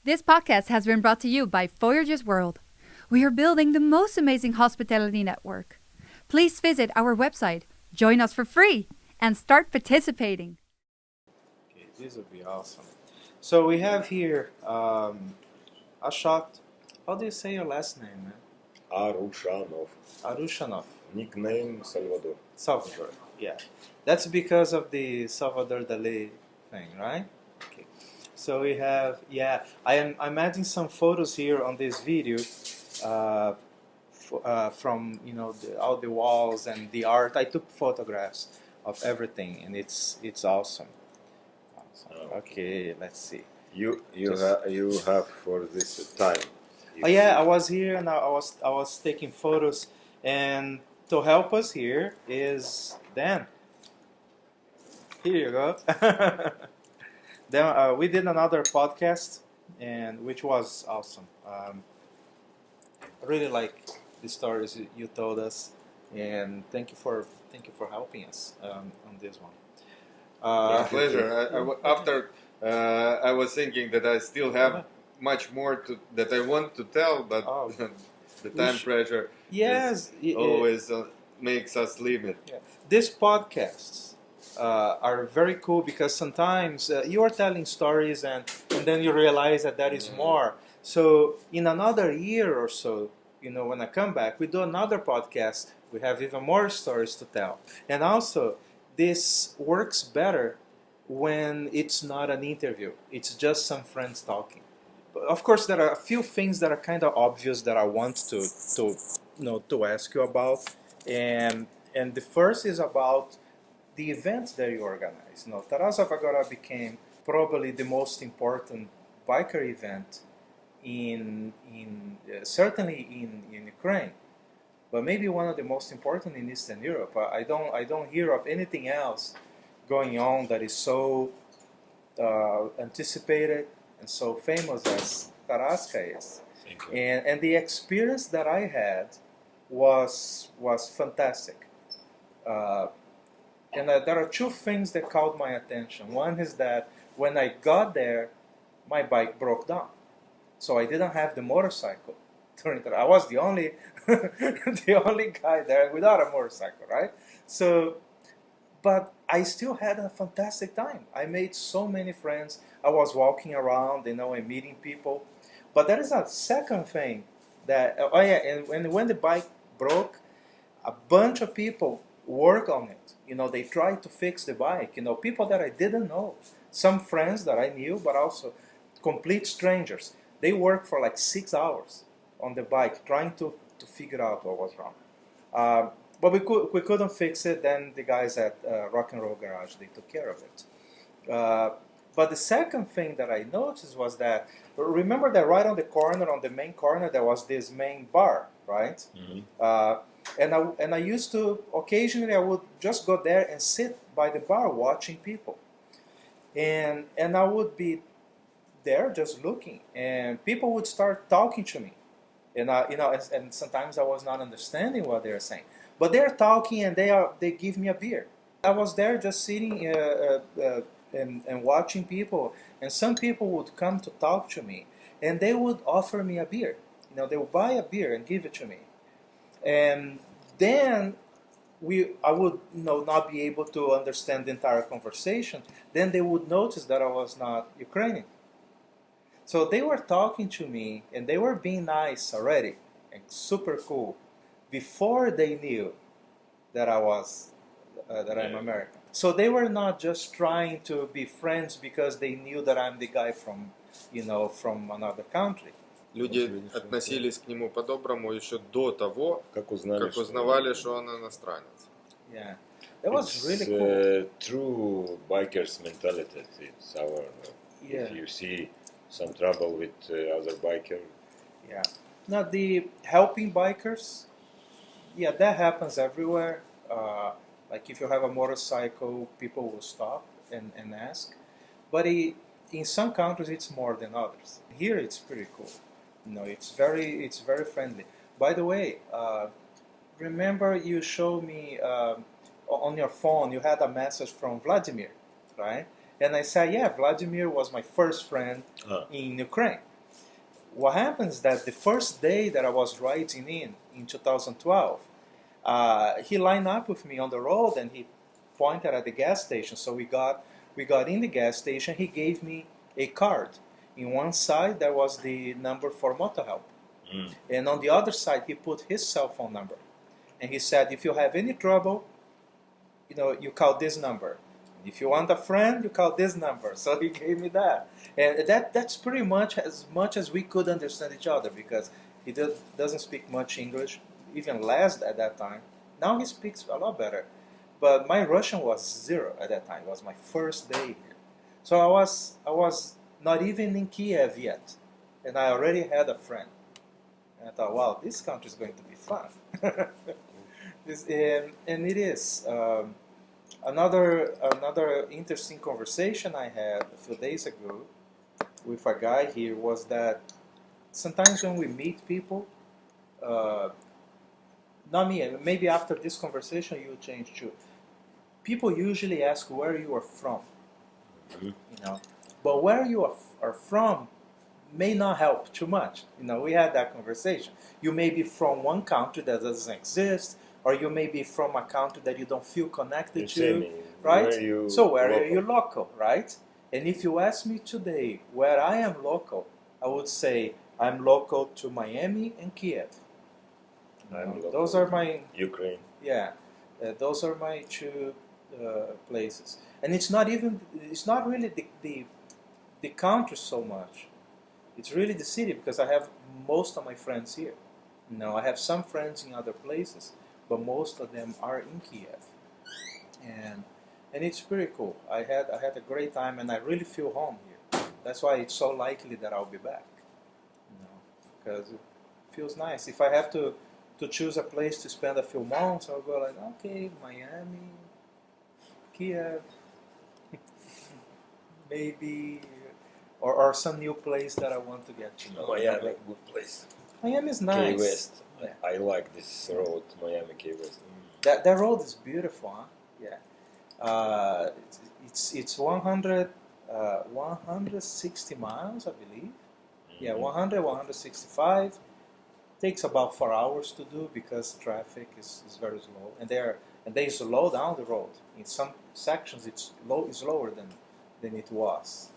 This podcast has been brought to you by Voyager's World. We are building the most amazing hospitality network. Please visit our website, join us for free, and start participating. Okay, this would be awesome. So we have here Ashot. How do you say your last name, man? Arushanov. Arushanov. Nickname Salvador. Salvador. Yeah. That's because of the Salvador Dali thing, right? Okay. So we have, I'm adding some photos here on this video from, all the walls and the art. I took photographs of everything, and it's awesome. Okay, let's see. You have for this time. I was here and I was taking photos, and to help us here is Dan. Here you go. Then we did another podcast, and which was awesome. I really like the stories you told us, and thank you for helping us on this one. My pleasure. After I was thinking that I still have much more that I want to tell, but the time pressure always makes us limit. Yeah. These podcasts are very cool because sometimes you are telling stories and then you realize that is more. So in another year or so, when I come back, we do another podcast. We have even more stories to tell. And also, this works better when it's not an interview. It's just some friends talking. But of course, there are a few things that are kind of obvious that I want to ask you about. And the first is about the events that you organize. Tarasova Gora became probably the most important biker event certainly in Ukraine, but maybe one of the most important in Eastern Europe. I don't hear of anything else going on that is so anticipated and so famous as Taraska is. And the experience that I had was fantastic. And there are two things that caught my attention. One is that when I got there, my bike broke down. So I didn't have the motorcycle. I was the only guy there without a motorcycle, right? So, but I still had a fantastic time. I made so many friends. I was walking around, and meeting people. But there is a second thing that, and when the bike broke, a bunch of people work on it. They try to fix the bike. People that I didn't know. Some friends that I knew, but also complete strangers. They worked for like 6 hours on the bike trying to figure out what was wrong. But we couldn't fix it. Then the guys at Rock and Roll Garage, they took care of it. But the second thing that I noticed was that, remember that right on the main corner, there was this main bar, right? Mm-hmm. And I used to, occasionally I would just go there and sit by the bar watching people. And I would be there just looking, and people would start talking to me. And and sometimes I was not understanding what they were saying. But they're talking, and they give me a beer. I was there just sitting and watching people, and some people would come to talk to me, and they would offer me a beer. They would buy a beer and give it to me. And then I would not be able to understand the entire conversation. Then they would notice that I was not Ukrainian. So they were talking to me, and they were being nice already, and super cool, before they knew that I'm American. So they were not just trying to be friends because they knew that I'm the guy from another country. Люди относились к нему по-доброму еще до того, как узнавали, что он иностранец. Yeah, that was really cool. True bikers mentality. It's our. If you see some trouble with other biker. Yeah. Now the helping bikers, that happens everywhere. Like if you have a motorcycle, people will stop and ask. But in some countries, it's more than others. Here, it's pretty cool. It's very friendly. By the way, remember you showed me on your phone, you had a message from Vladimir, right? And I said, Vladimir was my first friend in Ukraine. what happens is that the first day that I was riding in 2012, he lined up with me on the road and he pointed at the gas station. So we got in the gas station. He gave me a card. In one side there was the number for motor help, and on the other side he put his cell phone number, and he said, if you have any trouble, you call this number. If you want a friend, you call this number. So he gave me that, and that's pretty much as we could understand each other, because he doesn't speak much English, even less at that time. Now he speaks a lot better, but my Russian was zero at that time. It was my first day here, so I was not even in Kiev yet, and I already had a friend. And I thought, wow, this country is going to be fun. And it is. Another interesting conversation I had a few days ago with a guy here was that sometimes when we meet people, not me, maybe after this conversation you will change too. People usually ask where you are from, but where you are from may not help too much. We had that conversation. You may be from one country that doesn't exist, or you may be from a country that you don't feel connected to, right? So where are you local, right? And if you ask me today where I am local, I would say I'm local to Miami and Kiev. Those are my Ukraine. Yeah, those are my two places. And it's not really the country so much. It's really the city, because I have most of my friends here. I have some friends in other places, but most of them are in Kiev, and it's pretty cool. I had a great time, and I really feel home here. That's why it's so likely that I'll be back, because it feels nice. If I have to choose a place to spend a few months, I'll go like, okay, Miami, Kiev, maybe, or some new place that I want to get to know. Miami, good place. Miami is nice. Key West. Yeah. I like this road, Miami Key West. That road is beautiful, huh? Yeah. It's 160 miles, I believe. Yeah, 165. Takes about 4 hours to do, because traffic is very slow, and they slow down the road. In some sections, it's lower than it was,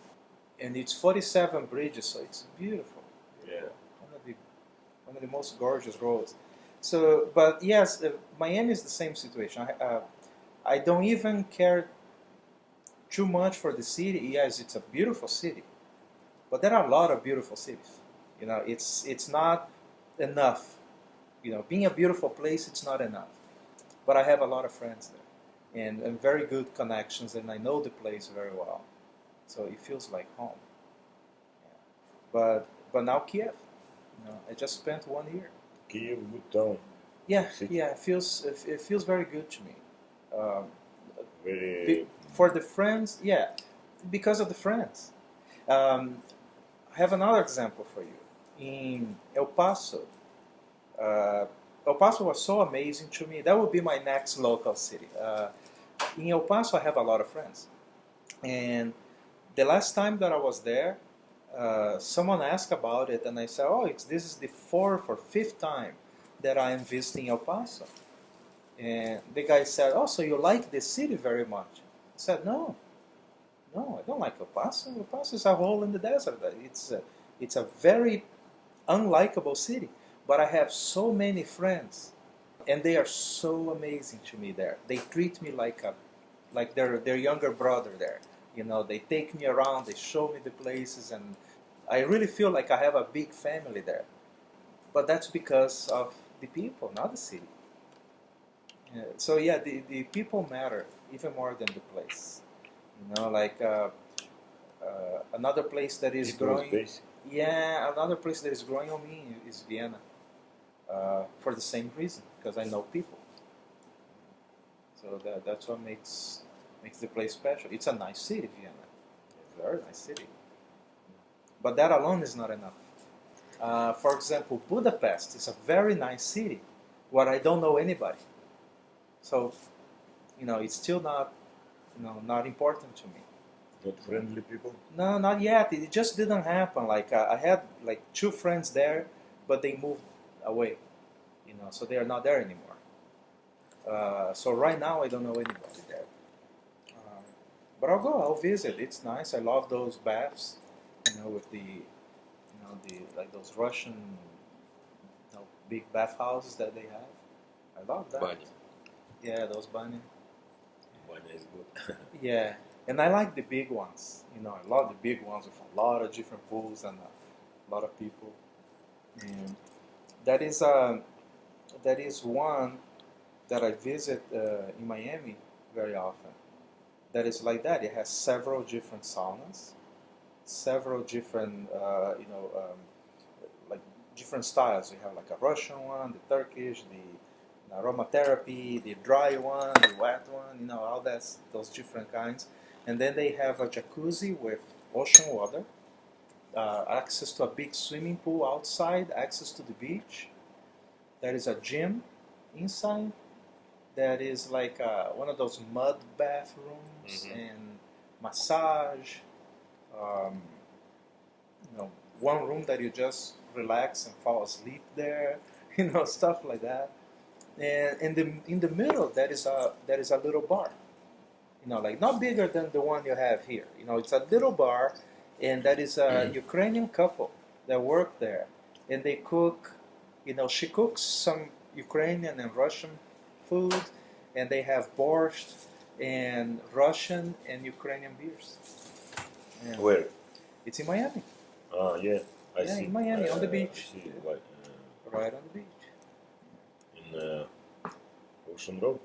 and it's 47 bridges, so it's beautiful. Yeah. One of the most gorgeous roads. So, but yes, Miami is the same situation. I don't even care too much for the city. Yes, it's a beautiful city, but there are a lot of beautiful cities. It's not enough. Being a beautiful place, it's not enough. But I have a lot of friends there, and very good connections, and I know the place very well, so it feels like home. Yeah. But now Kiev. I just spent 1 year. Kiev, good town. Yeah, it feels very good to me. For the friends, yeah, because of the friends. I have another example for you. In El Paso, El Paso was so amazing to me. That would be my next local city. In El Paso, I have a lot of friends, and the last time that I was there, someone asked about it, and I said, this is the 4th or 5th time that I am visiting El Paso. And the guy said, so you like the city very much? I said, no, I don't like El Paso. El Paso is a hole in the desert. It's a very unlikable city, but I have so many friends, and they are so amazing to me there. They treat me like their younger brother there. They take me around, they show me the places, and I really feel like I have a big family there. But that's because of the people, not the city. So yeah, the people matter even more than the place. Another place that is growing. Yeah, another place that is growing on me is Vienna. For the same reason, because I know people. So that's what makes the place special. It's a nice city, Vienna. It's a very nice city. But that alone is not enough. For example, Budapest is a very nice city where I don't know anybody. So, it's still not important to me. Not friendly people? No, not yet. It just didn't happen. Like I had like 2 friends there, but they moved away, so they are not there anymore. So right now I don't know anybody there. But I'll go. I'll visit. It's nice. I love those baths, with the like those Russian, big bathhouses that they have. I love that. Banya. Yeah, those banya. Banya is good. Yeah, and I like the big ones. I love the big ones with a lot of different pools and a lot of people. And that is one that I visit in Miami very often. That is like that. It has several different saunas, several different like different styles. You have like a Russian one, the Turkish, the aromatherapy, the dry one, the wet one, all those different kinds. And then they have a jacuzzi with ocean water, access to a big swimming pool outside, access to the beach. There is a gym inside. That is like one of those mud bathrooms and massage. One room that you just relax and fall asleep there. Stuff like that. And in the middle, there is a little bar. Like not bigger than the one you have here. It's a little bar, and that is a Ukrainian couple that work there, and they cook. She cooks some Ukrainian and Russian food, and they have borscht and Russian and Ukrainian beers. And Where? it's in Miami. Yeah. I see. In Miami, on the beach. I see, like, Right on the beach. in Ocean Road?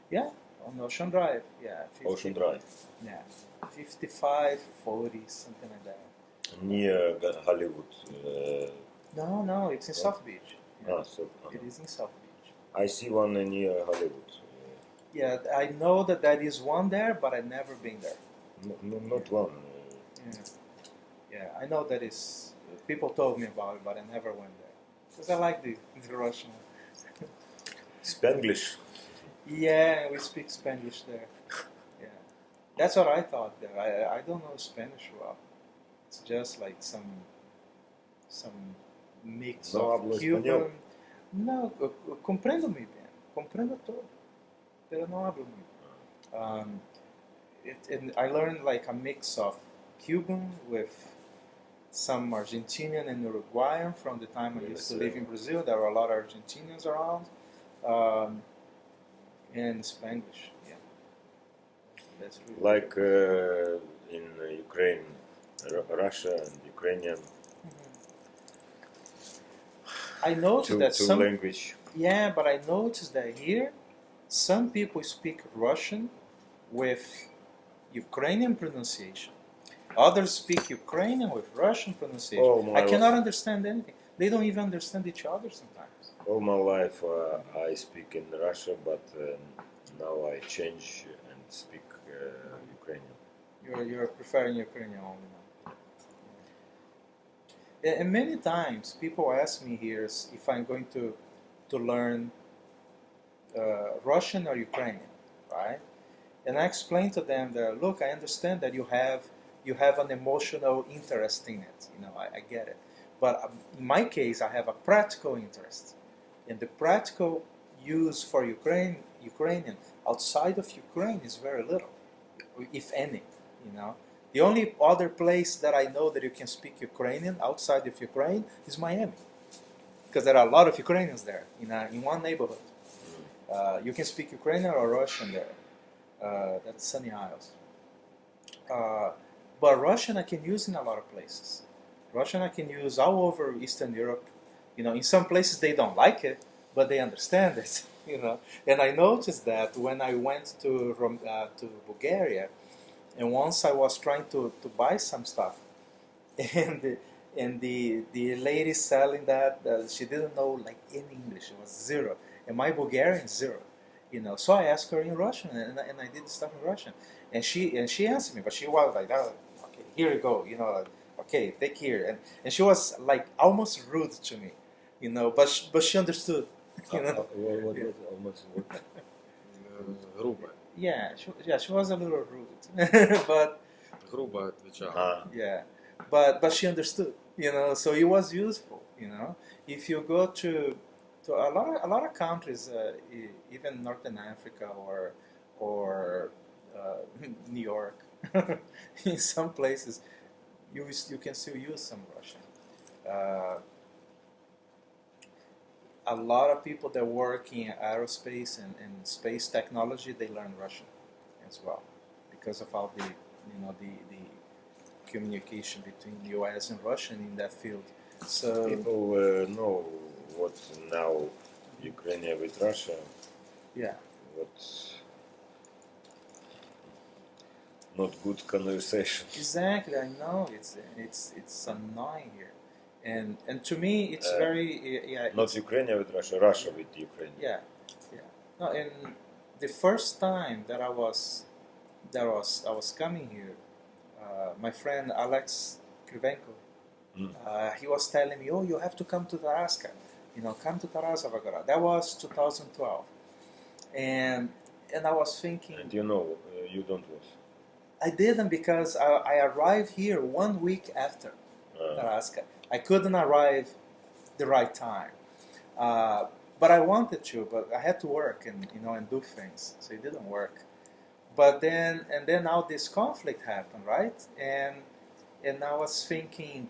Yeah, on Ocean Drive. Yeah. Ocean Drive. Yeah. 55, 40, something like that. Near Hollywood. No, it's in South Beach. Yeah. It is in South Beach. I see one near Hollywood. Yeah, I know that is one there, but I've never been there. Not one. Yeah, I know that is. People told me about it, but I never went there because I like the Russian. Spanglish. Yeah, we speak Spanish there. Yeah, that's what I thought there. I don't know Spanish well. It's just like some mix No of hablo Cuban. español. No, comprendo muy bien. Comprendo todo, pero no hablo muy bien. And I learned like a mix of Cuban with some Argentinian and Uruguayan from the time I used to live in Brazil. There were a lot of Argentinians around. And Spanglish, yeah. That's really like in Ukraine, Russia and Ukrainian. I noticed that two language. Yeah, but I noticed that here, some people speak Russian with Ukrainian pronunciation. Others speak Ukrainian with Russian pronunciation. I cannot understand anything. They don't even understand each other sometimes. All my life I speak in Russia, but now I change and speak Ukrainian. You're preferring Ukrainian only now. And many times people ask me here if I'm going to learn Russian or Ukrainian, right? And I explain to them that, look, I understand that you have an emotional interest in it. I get it. But in my case, I have a practical interest. And the practical use for Ukrainian outside of Ukraine is very little, if any. The only other place that I know that you can speak Ukrainian outside of Ukraine is Miami, because there are a lot of Ukrainians there in one neighborhood. You can speak Ukrainian or Russian there. That's Sunny Isles. But Russian I can use in a lot of places. Russian I can use all over Eastern Europe. In some places they don't like it, but they understand it. And I noticed that when I went to Bulgaria, and once I was trying to buy some stuff, and the lady selling that she didn't know like any English. It was zero, and my Bulgarian is zero. So I asked her in Russian, and I did the stuff in Russian, and she answered me, but she was like, oh, okay, here you go, okay, take here, and she was like almost rude to me, but she understood. What was almost Yeah, she was a little rude, but грубо отвечала. Yeah, but she understood, so it was useful, If you go to a lot of countries, even Northern Africa or New York, in some places, you can still use some Russian. A lot of people that work in aerospace and space technology, they learn Russian as well, because of all the communication between the U.S. and Russia in that field. So people know what now Ukraine with Russia. Yeah. What's not good conversation. Exactly, I know it's annoying here, and to me it's very not Ukraine with Russia, Russia with Ukraine. Yeah. No, and the first time that I was coming here, my friend Alex Krivenko, he was telling me, "Oh, you have to come to Taraska, come to Tarasova Gora." That was 2012, and I was thinking. And you don't was. I didn't, because I arrived here 1 week after Taraska. I couldn't arrive the right time, but I wanted to. But I had to work and do things, so it didn't work. But then now this conflict happened, right? And I was thinking,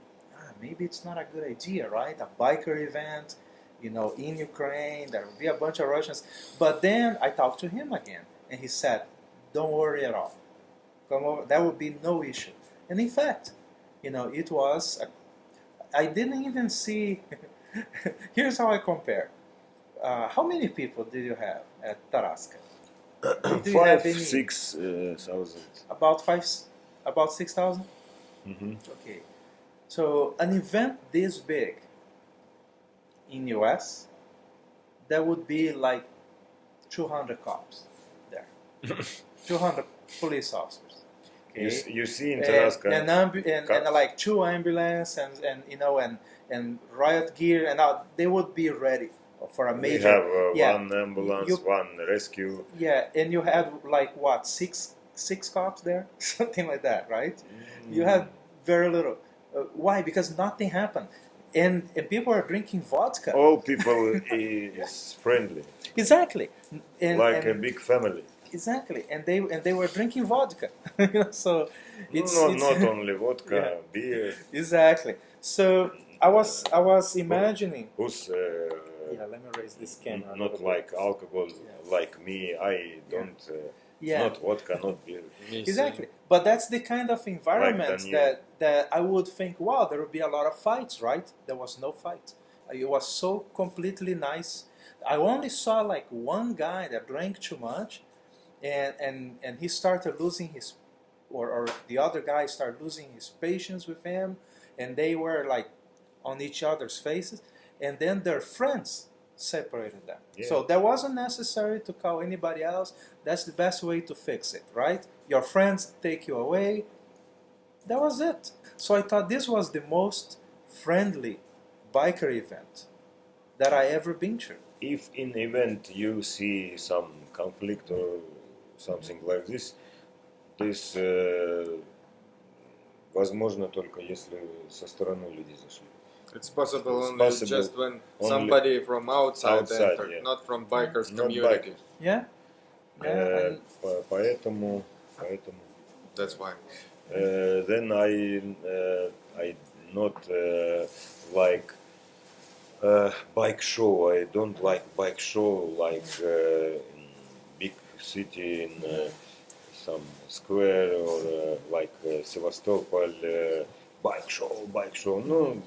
maybe it's not a good idea, right? A biker event, in Ukraine, there will be a bunch of Russians. But then I talked to him again, and he said, "Don't worry at all. Come over. That would be no issue." And in fact, it was. I didn't even see. Here's how I compare. How many people did you have at Taraska? Do you have any? 6,000. About 6,000. Mm-hmm. Okay, so an event this big in US, that would be like 200 cops there, 200 police officers. Okay. You see in Taraska and like 2 ambulances and riot gear, and they would be ready for a major. We have one ambulance, one rescue. Yeah, and you had like what, six cops there, something like that, right? You had very little. Why? Because nothing happened, and people are drinking vodka. All people is friendly. Exactly. Like a big family. Exactly, and they were drinking vodka. So it's not only vodka, beer. Exactly. So I was imagining. Who's let me raise this camera. Not like alcohol, like me. I don't. Not vodka, not beer. Exactly, but that's the kind of environment that I would think, wow, there would be a lot of fights, right? There was no fight. It was so completely nice. I only saw like one guy that drank too much, and he started losing his, or the other guy started losing his patience with him, and they were like on each other's faces, and then their friends separated them. Yeah. So that wasn't necessary to call anybody else. That's the best way to fix it, right? Your friends take you away. That was it. So I thought this was the most friendly biker event that I ever been to. If in event you see some conflict or something like this возможно только если со стороны люди зашли. It's possible only just when somebody from outside entered, not from bikers community. Yeah. Поэтому. That's why. Then I not like bike show. I don't like bike show like in big city in some square or like Sevastopol. Bike show. No,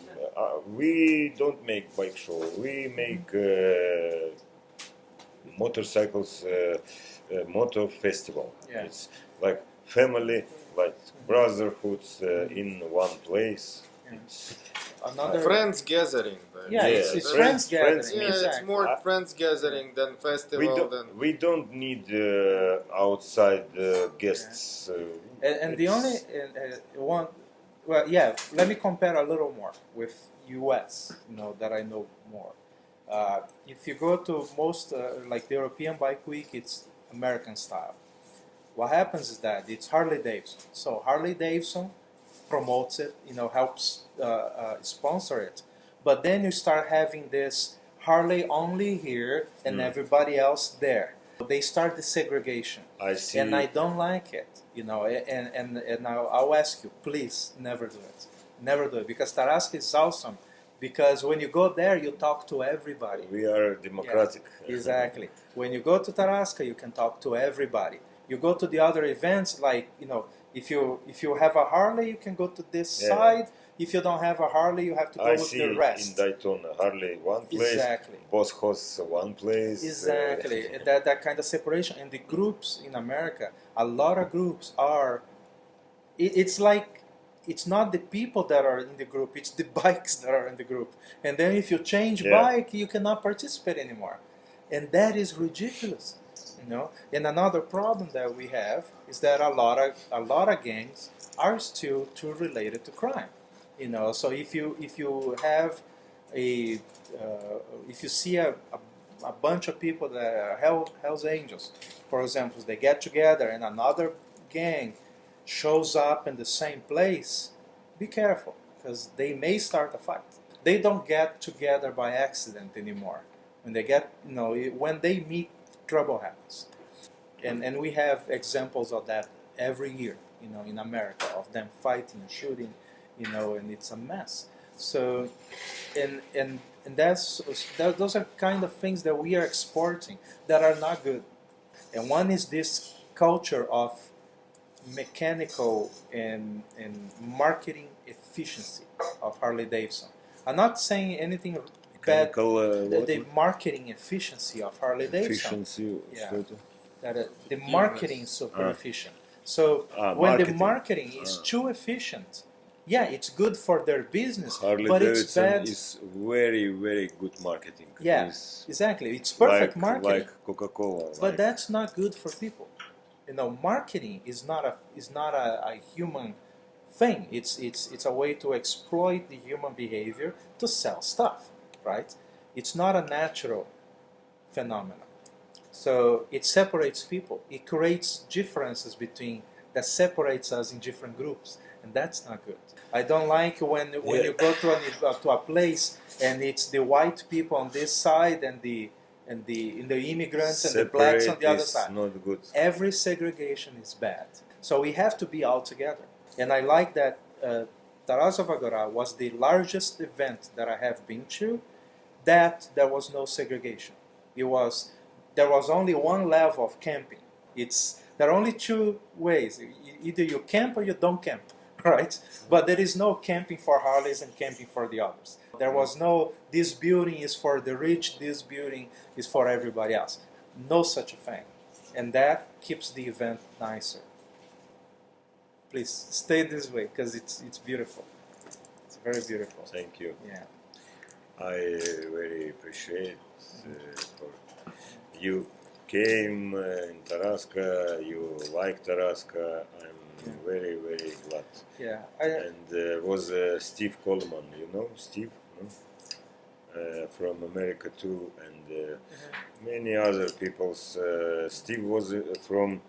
we don't make bike show. We make motorcycles, motor festival. Yeah. It's like family, like brotherhoods in one place. Yeah. It's Another friends gathering. It's friends gathering. It's more friends gathering than festival. We don't need outside guests. And the only one. Well, yeah. Let me compare a little more with U.S. That I know more. If you go to most like the European Bike Week, it's American style. what happens is that it's Harley Davidson. So Harley Davidson promotes it, helps sponsor it. But then you start having this Harley only here and everybody else there. They start the segregation. I see. And I don't like it, and I'll ask you, please never do it. Never do it, because Tarasca is awesome. Because when you go there, you talk to everybody. We are democratic. Yes, exactly. When you go to Tarasca, you can talk to everybody. You go to the other events, like, if you have a Harley, you can go to this side. If you don't have a Harley, you have to go with the rest. In Daytona, Harley one place, exactly. Boss Hoss one place. Exactly, that kind of separation. And the groups in America, a lot of groups are, it's like, it's not the people that are in the group, it's the bikes that are in the group. And then if you change bike, you cannot participate anymore. And that is ridiculous. And another problem that we have is that a lot of gangs are still too related to crime. So if you have if you see a bunch of people that are Hell's Angels, for example, they get together and another gang shows up in the same place, be careful, because they may start a fight. They don't get together by accident anymore. When they get, when they meet, trouble happens. And we have examples of that every year, in America, of them fighting, shooting, and it's a mess. So, and those are kind of things that we are exporting that are not good. And one is this culture of mechanical and marketing efficiency of Harley Davidson. I'm not saying anything bad. The marketing efficiency of Harley Davidson. The marketing is super efficient. So when the marketing is too efficient, it's good for their business, Harley but Davidson it's bad. Is very, very good marketing. Exactly. It's perfect marketing. Like Coca-Cola. But that's not good for people. Marketing is not a human thing. It's a way to exploit the human behavior to sell stuff, right? It's not a natural phenomenon. So it separates people. It creates differences that separates us in different groups, and that's not good. I don't like when you go to a place and it's the white people on this side and the immigrants and the blacks on the other side. Not good. Every segregation is bad. So we have to be all together. And I like that Tarasova Gora was the largest event that I have been to that there was no segregation. There was only one level of camping. There are only two ways. Either you camp or you don't camp, right? But there is no camping for Harleys and camping for the others. There was no, this building is for the rich, this building is for everybody else. No such a thing. And that keeps the event nicer. Please stay this way, because it's beautiful. It's very beautiful. Thank you. Yeah. I very appreciate for you came in Tarasca, you like Tarasca. I'm very, very glad. Yeah. And was Steve Coleman, you know Steve? No? From America too, and many other people. Steve was from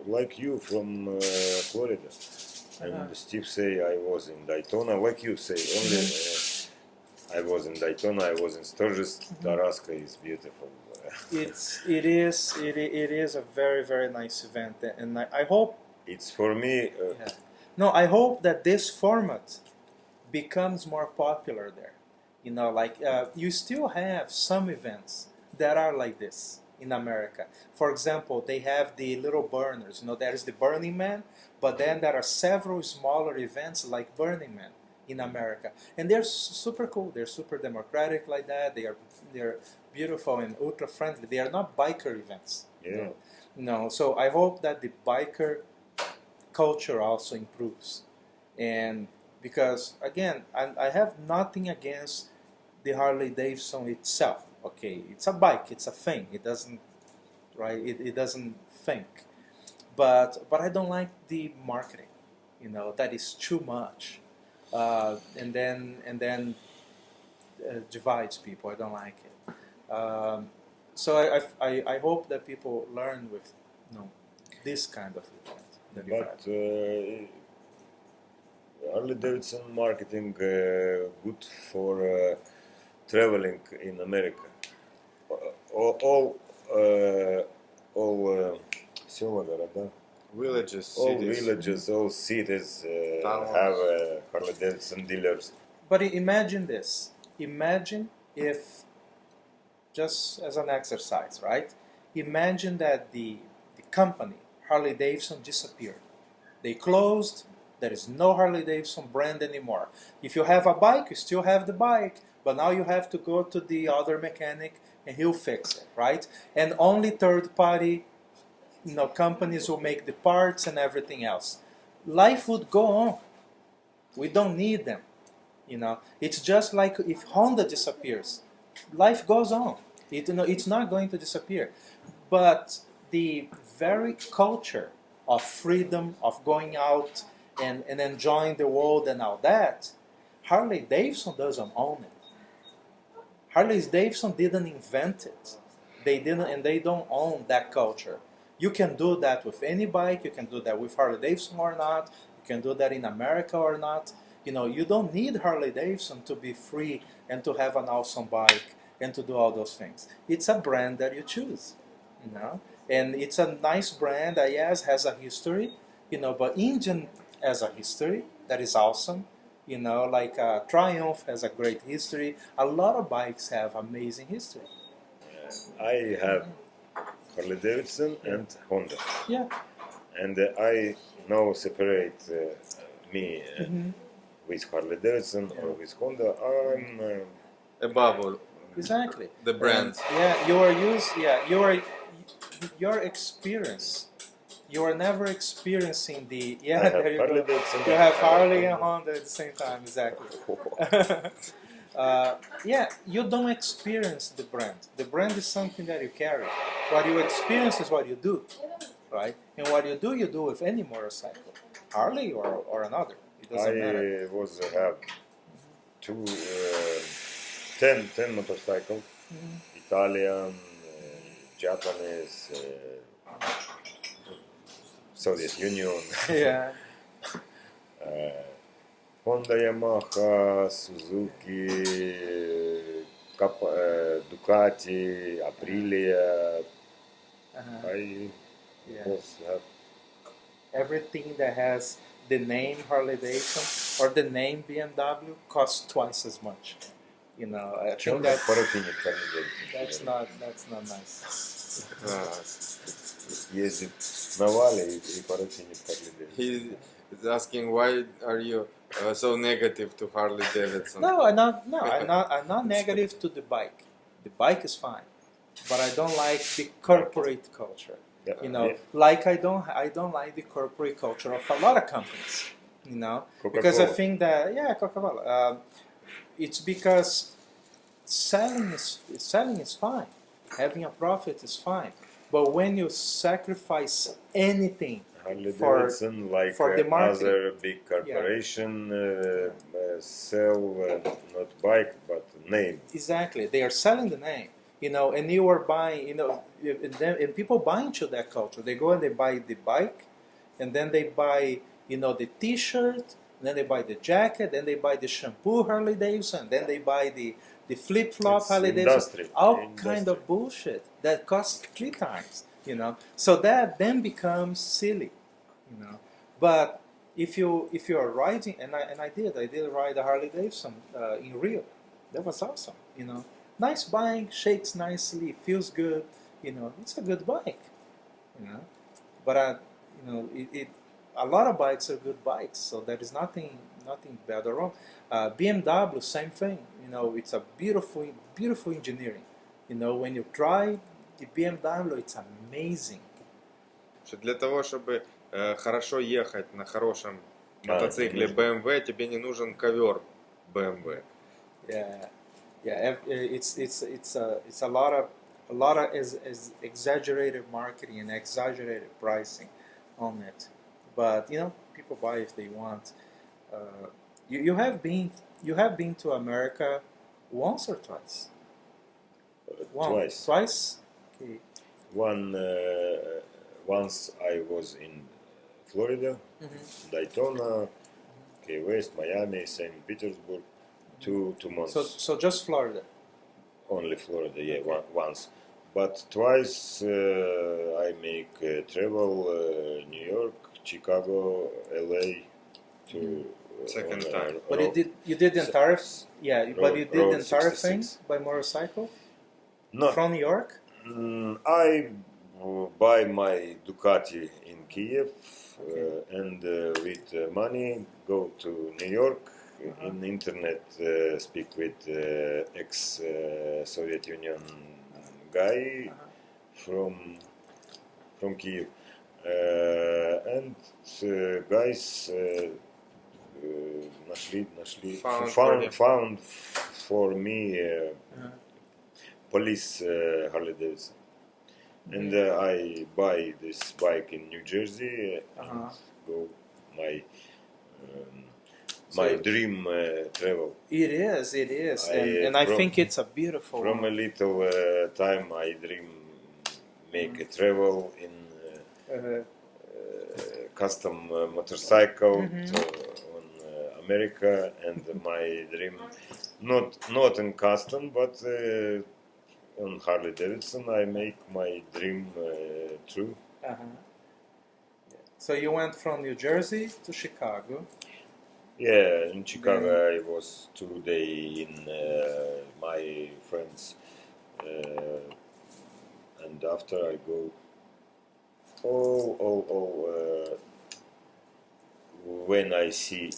like you, from Florida. And Steve say I was in Daytona, like you say. Only I was in Daytona, I was in Sturgis. Tarasca is beautiful. It is a very, very nice event, and I hope it's for me. No, I hope that this format becomes more popular there. You still have some events that are like this in America. For example, they have the little burners. There is the Burning Man, but then there are several smaller events like Burning Man in America, and they're super cool. They're super democratic like that. They're beautiful and ultra friendly. They are not biker events. Yeah. No. So I hope that the biker culture also improves, and because again, I have nothing against the Harley Davidson itself. Okay, it's a bike, it's a thing. It doesn't, right? It doesn't think, but I don't like the marketing. That is too much, and then divides people. I don't like it. So I hope that people learn with this kind of event that you But had. Harley Davidson marketing good for traveling in America. All села, города, Villages, all cities. villages, all cities Towns. have Harley Davidson dealers. But imagine this. Imagine if, just as an exercise, right? Imagine that the company, Harley Davidson, disappeared. They closed. There is no Harley Davidson brand anymore. If you have a bike, you still have the bike, but now you have to go to the other mechanic and he'll fix it, right? And only third-party companies will make the parts and everything else. Life would go on. We don't need them. It's just like if Honda disappears, life goes on. It's not going to disappear. But the very culture of freedom, of going out and enjoying the world and all that, Harley Davidson doesn't own it. Harley Davidson didn't invent it. They didn't, and they don't own that culture. You can do that with any bike. You can do that with Harley Davidson or not. You can do that in America or not. You don't need Harley Davidson to be free and to have an awesome bike and to do all those things. It's a brand that you choose, and it's a nice brand. Yes, has a history, but Indian has a history that is awesome. Like Triumph has a great history. A lot of bikes have amazing history. I have Harley Davidson and Honda. Yeah. And I now separate me with Harley Davidson or with Honda. I'm Above Exactly. the brands. Your experience. You are never experiencing the I have there you Harley go. Davidson. You have Harley and Honda at the same time, exactly. You don't experience the brand. The brand is something that you carry. What you experience is what you do, right? And what you do with any motorcycle, Harley or another. It doesn't matter. I was have 10 motorcycles, Italian, Japanese, Soviet Union, Yeah. Honda, Yamaha, Suzuki, Ducati, Aprilia. I was have Everything that has the name Harley Davidson or the name BMW costs twice as much. I think that's not nice. ездит на вале и паротинит Harley Davidson. He is asking why are you so negative to Harley Davidson? No, I'm not negative to the bike. The bike is fine, but I don't like the corporate culture. Yeah. Like I don't like the corporate culture of a lot of companies. Because I think that Coca-Cola. It's because selling is fine, having a profit is fine, but when you sacrifice anything Harley for Davidson, like the market. other big corporation, sell not bike but name. Exactly, they are selling the name, and you are buying, and people buy into that culture. They go and they buy the bike, and then they buy, the T-shirt, and then they buy the jacket, then they buy the shampoo Harley Davidson, then they buy the flip-flop Harley Davidson, all kind of bullshit that costs 3 times, So that then becomes silly, But if you are riding, and I did ride a Harley Davidson in Rio. That was awesome, Nice bike, shakes nicely, feels good, It's a good bike, But a lot of bikes are good bikes, so there is nothing bad or wrong. BMW, same thing. It's a beautiful engineering. When you drive the BMW, it's amazing. Для того, чтобы хорошо ехать на хорошем мотоцикле BMW, тебе не нужен ковер BMW. It's a lot of is exaggerated marketing and exaggerated pricing on it. But people buy if they want. You have been to America once or twice? Twice. Twice? Okay. Once I was in Florida, Daytona, Key West, Miami, St. Petersburg, 2 months. So just Florida? Only Florida, yeah, once. But twice I make travel New York, Chicago, LA to Second time. But you did the entire but you did the entire thing 66. by motorcycle? No, From New York? I buy my Ducati in Kiev and with money go to New York. In internet speak with ex-Soviet Union guy from Kiev and guys found for me police Harley Davidson. And I buy this bike in New Jersey and go my dream travel. It is, and I think it's a beautiful. From a little time, I dream make a travel in custom motorcycle on America, and my dream not in custom, but on Harley Davidson. I make my dream true. So you went from New Jersey to Chicago. Yeah, in Chicago I was 2 days in my friends, and after I go all when I see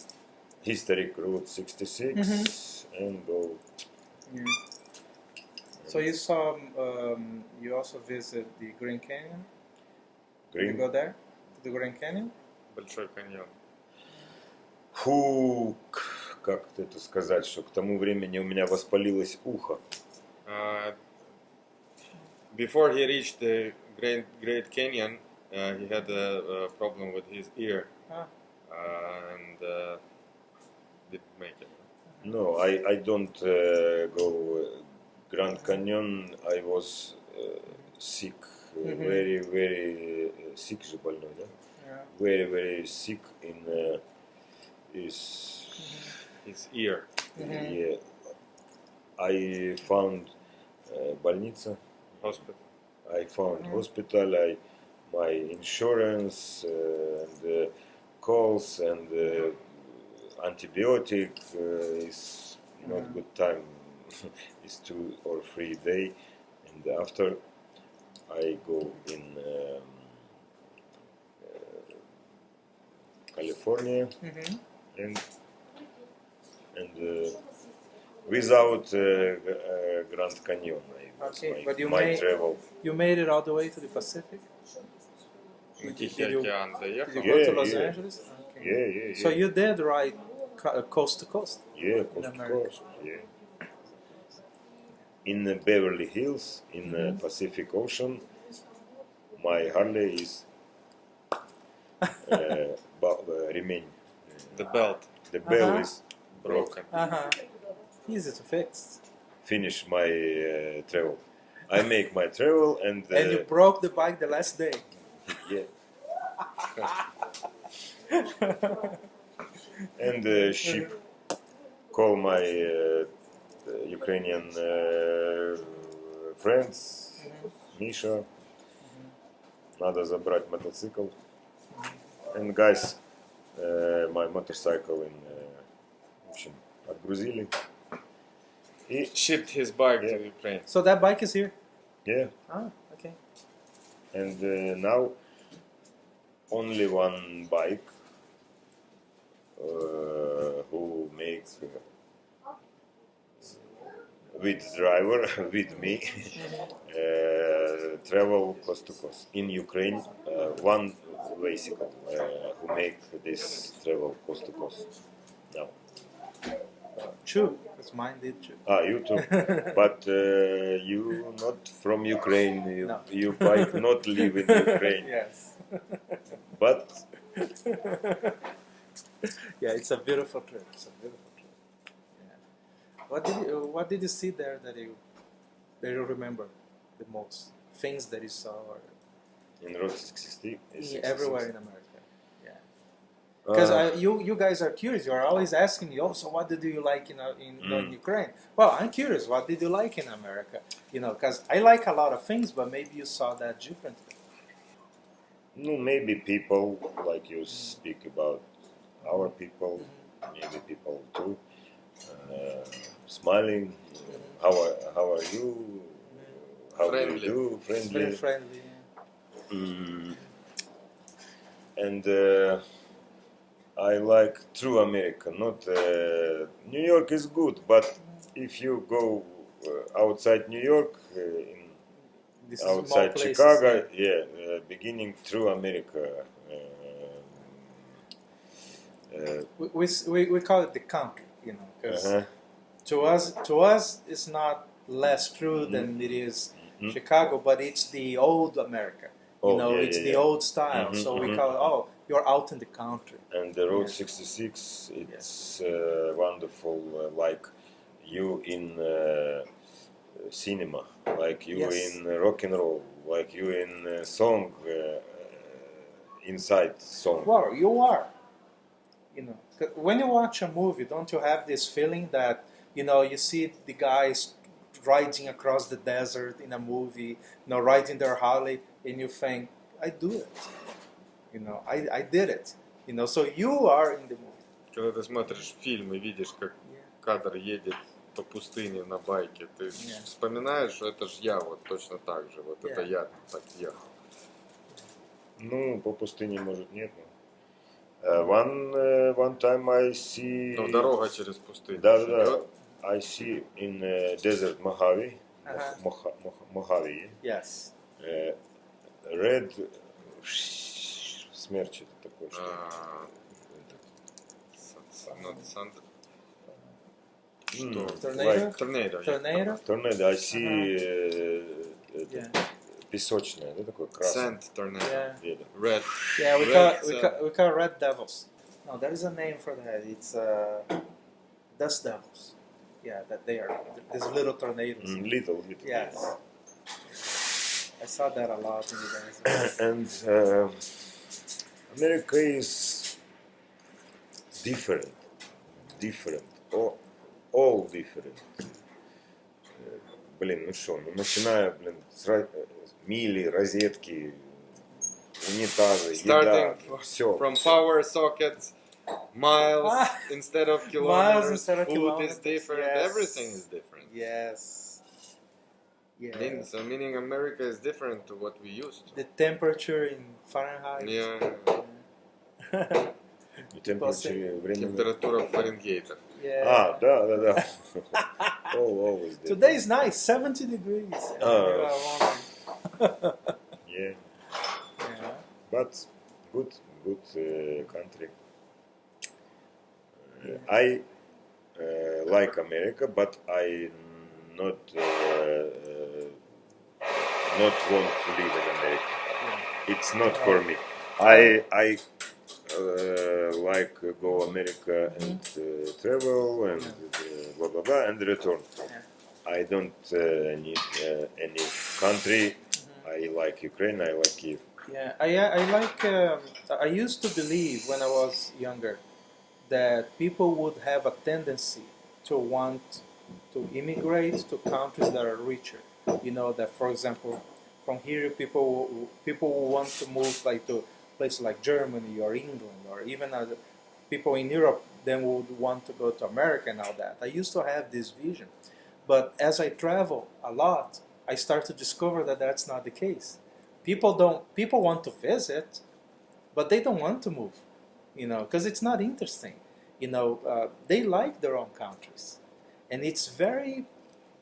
historic Route 66 and go. Yeah. So you saw, you also visit the Green Canyon? Did you go there? To the Grand Canyon? Большой каньон. Фу, как это сказать, что к тому времени у меня воспалилось ухо. Before he reached the Great Canyon, he had a problem with his ear, and didn't make it. No, I don't go Grand Canyon. I was sick, very sick же больной, да? Very sick in his ear. Yeah. I found больница. Hospital. I found hospital. My insurance and calls and antibiotic is not good time. It's 2 or 3 days, and after I go in California and without Grand Canyon. But you travel. You made it all the way to the Pacific? Did you go to Los Angeles? Okay. Yeah. So you did ride coast to coast? Yeah, coast to coast. Yeah. In Beverly Hills, in the Pacific Ocean, my Harley is remain. The belt. The belt is broken. Easy to fix. Finish my travel. I make my travel and you broke the bike the last day. Yeah. And she call my Ukrainian friends, Misha. Надо забрать мотоцикл. And guys, my motorcycle in в общем, отгрузили. He shipped his bike to Ukraine. So that bike is here? Yeah. Okay. And now only one bike who makes with driver with me travel coast to coast in Ukraine. One bicycle who make this travel coast to coast now. True, because mine did too. You too. But you not from Ukraine. You bike not live in Ukraine. Yes. But yeah, it's a beautiful trip. Yeah. What did you see there that that you remember the most? Things that you saw in Route 66? Everywhere in America. Because you guys are curious. You are always asking me, so what did you like in Ukraine? Well, I'm curious. What did you like in America? Because I like a lot of things, but maybe you saw that differently. No, maybe people, like you speak about our people, maybe people too, smiling, how are you, how Friendly. do you do, friendly. Very friendly. And I like true America, not New York is good, but if you go outside New York, outside places, Chicago, beginning true America. We call it the country, because to us it's not less true than it is Chicago, but it's the old America. It's the old style. So we call it, you're out in the country. And the Road 66, it's wonderful, like you in cinema, like you in rock and roll, like you in song, inside song. Well, you are. When you watch a movie, don't you have this feeling that, you see the guys riding across the desert in a movie, riding their Harley, and you think, I do it. I did it. So you are in the movie. Когда ты смотришь фильм и видишь, как кадр едет по пустыне на байке, ты вспоминаешь, что это же я вот точно так же, вот это я так ехал. Ну, по пустыне, может, нет, но... One time I see... Но дорога через пустыню. Да. I see in desert Mojave. Mojave. Yes. Red... Смерч это такое, что... Tornado. I see... Песочное, да, такое красное. Sand tornado. Yeah. Red. Yeah, we call red devils. No, there is a name for that. It's dust devils. Yeah, that they are these little tornadoes. Little. Yes. I saw that a lot in the desert. And America is different. All different. Блин, ну что, начиная, с мили, розетки, унитазы, еда, все. From power sockets, miles instead of kilometers, food is different, everything is different. Yes. Yeah. Meaning America is different to what we used to. The temperature in Fahrenheit. Yeah. Температура Фаренгейта. Yeah. Да. Always different. Today is nice, 70 degrees. Yeah. But good country. I like America, but I not want to live in America. It's not for me. I like go America and travel and blah blah blah and return. I don't need any country. I like Ukraine. I like Kiev. Yeah, I like. I used to believe when I was younger that people would have a tendency to want to immigrate to countries that are richer. That, for example, from here people who want to move like to places like Germany or England or even other people in Europe then would want to go to America and all that. I used to have this vision, but as I travel a lot, I start to discover that that's not the case. People want to visit, but they don't want to move, because it's not interesting. They like their own countries, and it's very,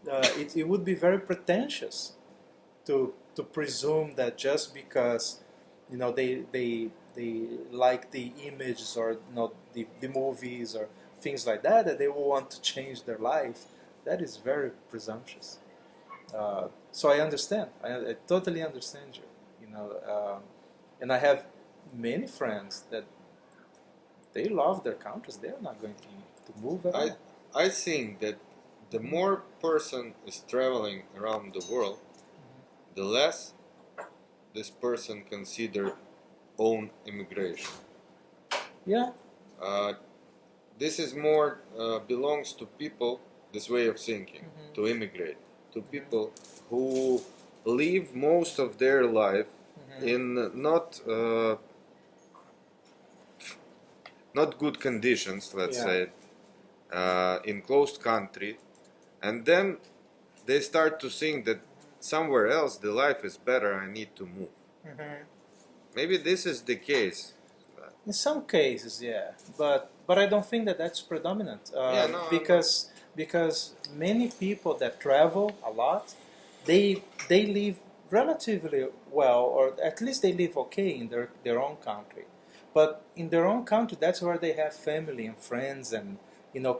it would be very pretentious to presume that just because, they like the images or the movies or things like that they will want to change their life. That is very presumptuous. So I understand. I totally understand you. And I have many friends that they love their countries. They are not going to move at all. I think that the more person is traveling around the world, the less this person consider own immigration. Yeah. This is more belongs to people, this way of thinking, to immigrate, to people who live most of their life in not good conditions, let's say, in closed country, and then they start to think that somewhere else the life is better, I need to move. Maybe this is the case. In some cases, yeah, but I don't think that that's predominant. Because many people that travel a lot, they live relatively well, or at least they live okay in their own country. But in their own country, that's where they have family and friends and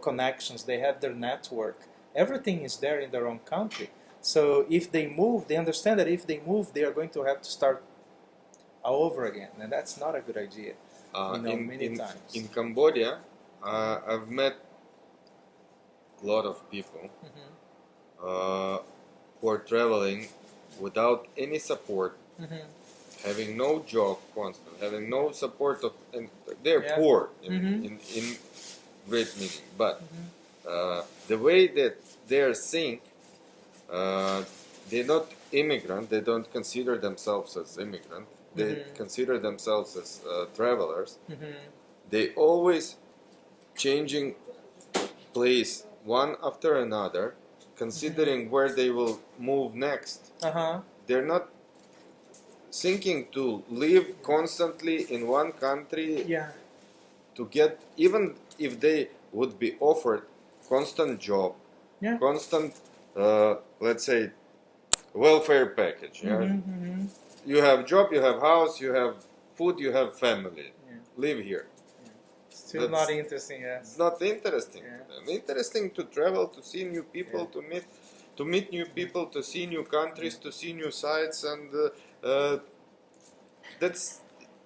connections. They have their network. Everything is there in their own country. So if they move, they understand that if they move, they are going to have to start all over again, and that's not a good idea. Many times. In Cambodia, I've met a lot of people who are traveling without any support, having no job constant, having no support of, and they're poor in great meaning. But the way that they're seeing, they're not immigrant. They don't consider themselves as immigrant. They consider themselves as travelers. They always changing place one after another, considering where they will move next. They're not thinking to live constantly in one country to get, even if they would be offered constant job, constant, let's say, welfare package. You have job, you have house, you have food, you have family. Live here. Still not interesting, It's not interesting. Interesting to travel, to see new people, to meet new people, to see new countries, to see new sites, and that's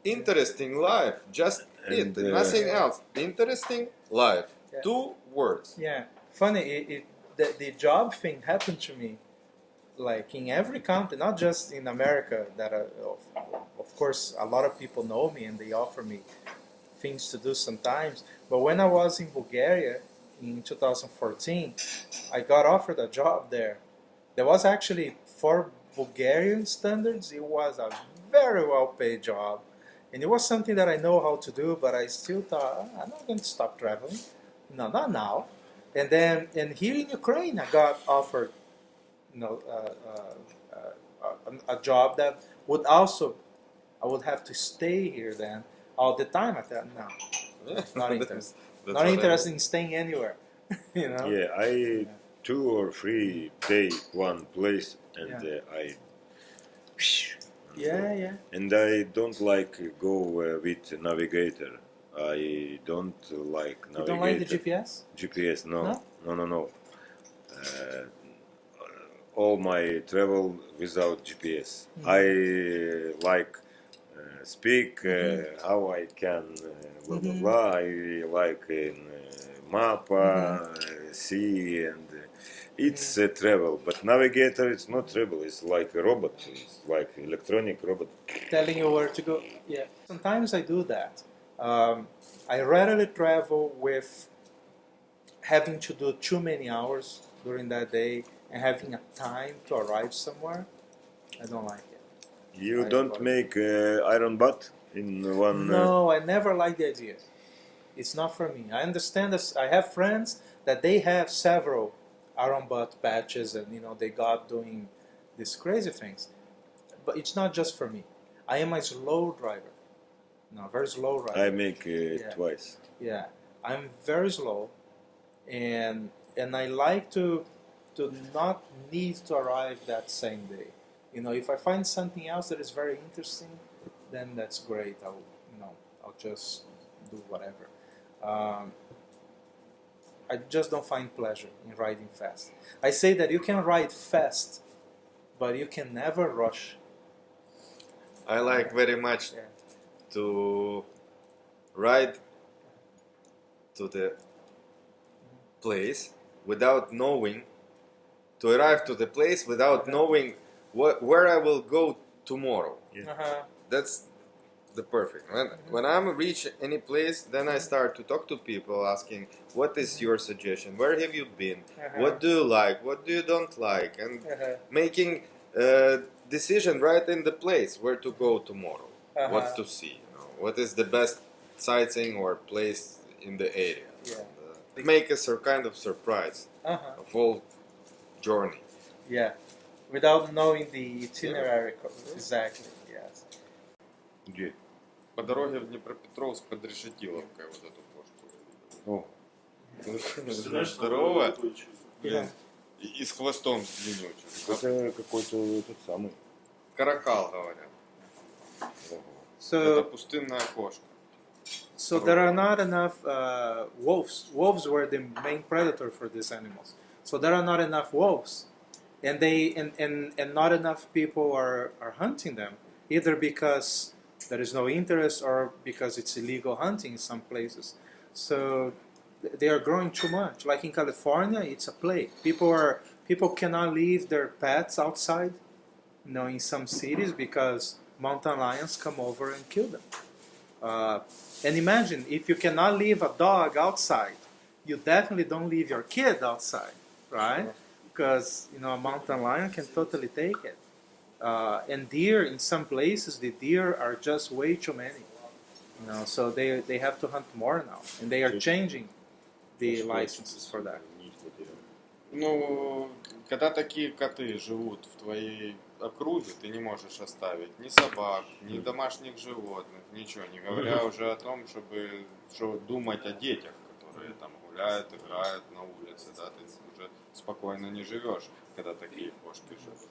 interesting life. Just nothing else. Interesting life. 2 words. Yeah. Funny, the job thing happened to me. Like in every country, not just in America, that of course a lot of people know me and they offer me things to do sometimes. But when I was in Bulgaria in 2014, I got offered a job there. There was actually, for Bulgarian standards, it was a very well-paid job, and it was something that I know how to do. But I still thought, I'm not going to stop traveling. No, not now. And then, here in Ukraine, I got offered a job that would also, I would have to stay here then all the time. I thought, no, not interested. Not interested in staying anywhere. Yeah, I 2 or 3 day one place, and I. And I don't like go with navigator. I don't like navigator. You don't like the GPS? GPS, no. All my travel without GPS. I like speak how I can blah blah blah. I like map, see, and it's travel. But navigator, it's not travel. It's like a robot. It's like electronic robot telling you where to go. Yeah. Sometimes I do that. I rarely travel with having to do too many hours during that day and having a time to arrive somewhere. I don't like it. You don't make iron butt in one... No, I never liked the idea. It's not for me. I understand this. I have friends that they have several iron butt patches and they got doing these crazy things. But it's not just for me. I am a slow driver. No, very slow driver. I make twice. Yeah, I'm very slow, and I like to not need to arrive that same day. If I find something else that is very interesting, then that's great. I'll just do whatever. I just don't find pleasure in riding fast. I say that you can ride fast, but you can never rush. I like very much to ride to the place without knowing, to arrive to the place without knowing where I will go tomorrow. That's the perfect. When I'm reach any place, then I start to talk to people, asking, what is your suggestion? Where have you been? What do you like? What do you don't like? And making a decision right in the place where to go tomorrow, what to see, what is the best sightseeing or place in the area. Make us a kind of surprise of whole journey. Yeah, without knowing the itinerary. Exactly, yes. Где? По дороге в Днепропетровск под Решетиловкой вот эту кошку. О, Здоровая. Блин. И с хвостом длиннючим. это какой-то этот самый. Каракал, говорят. So, Это пустынная кошка. so there are not enough wolves. Wolves were the main predator for these animals. So there are not enough wolves, and and not enough people are hunting them, either because there is no interest or because it's illegal hunting in some places. So they are growing too much. Like in California, it's a plague. People cannot leave their pets outside, in some cities because mountain lions come over and kill them. And imagine if you cannot leave a dog outside, you definitely don't leave your kid outside, right? Because a mountain lion can totally take it. And deer, in some places, the deer are just way too many. So they have to hunt more now, and they are changing the licenses for that. Ну, когда такие коты живут в твоей округе, ты не можешь оставить ни собак, ни домашних животных, ничего, не говоря уже о том, чтобы думать о детях, которые там гуляют, играют на улице, да, ты уже спокойно не живешь, когда такие кошки живут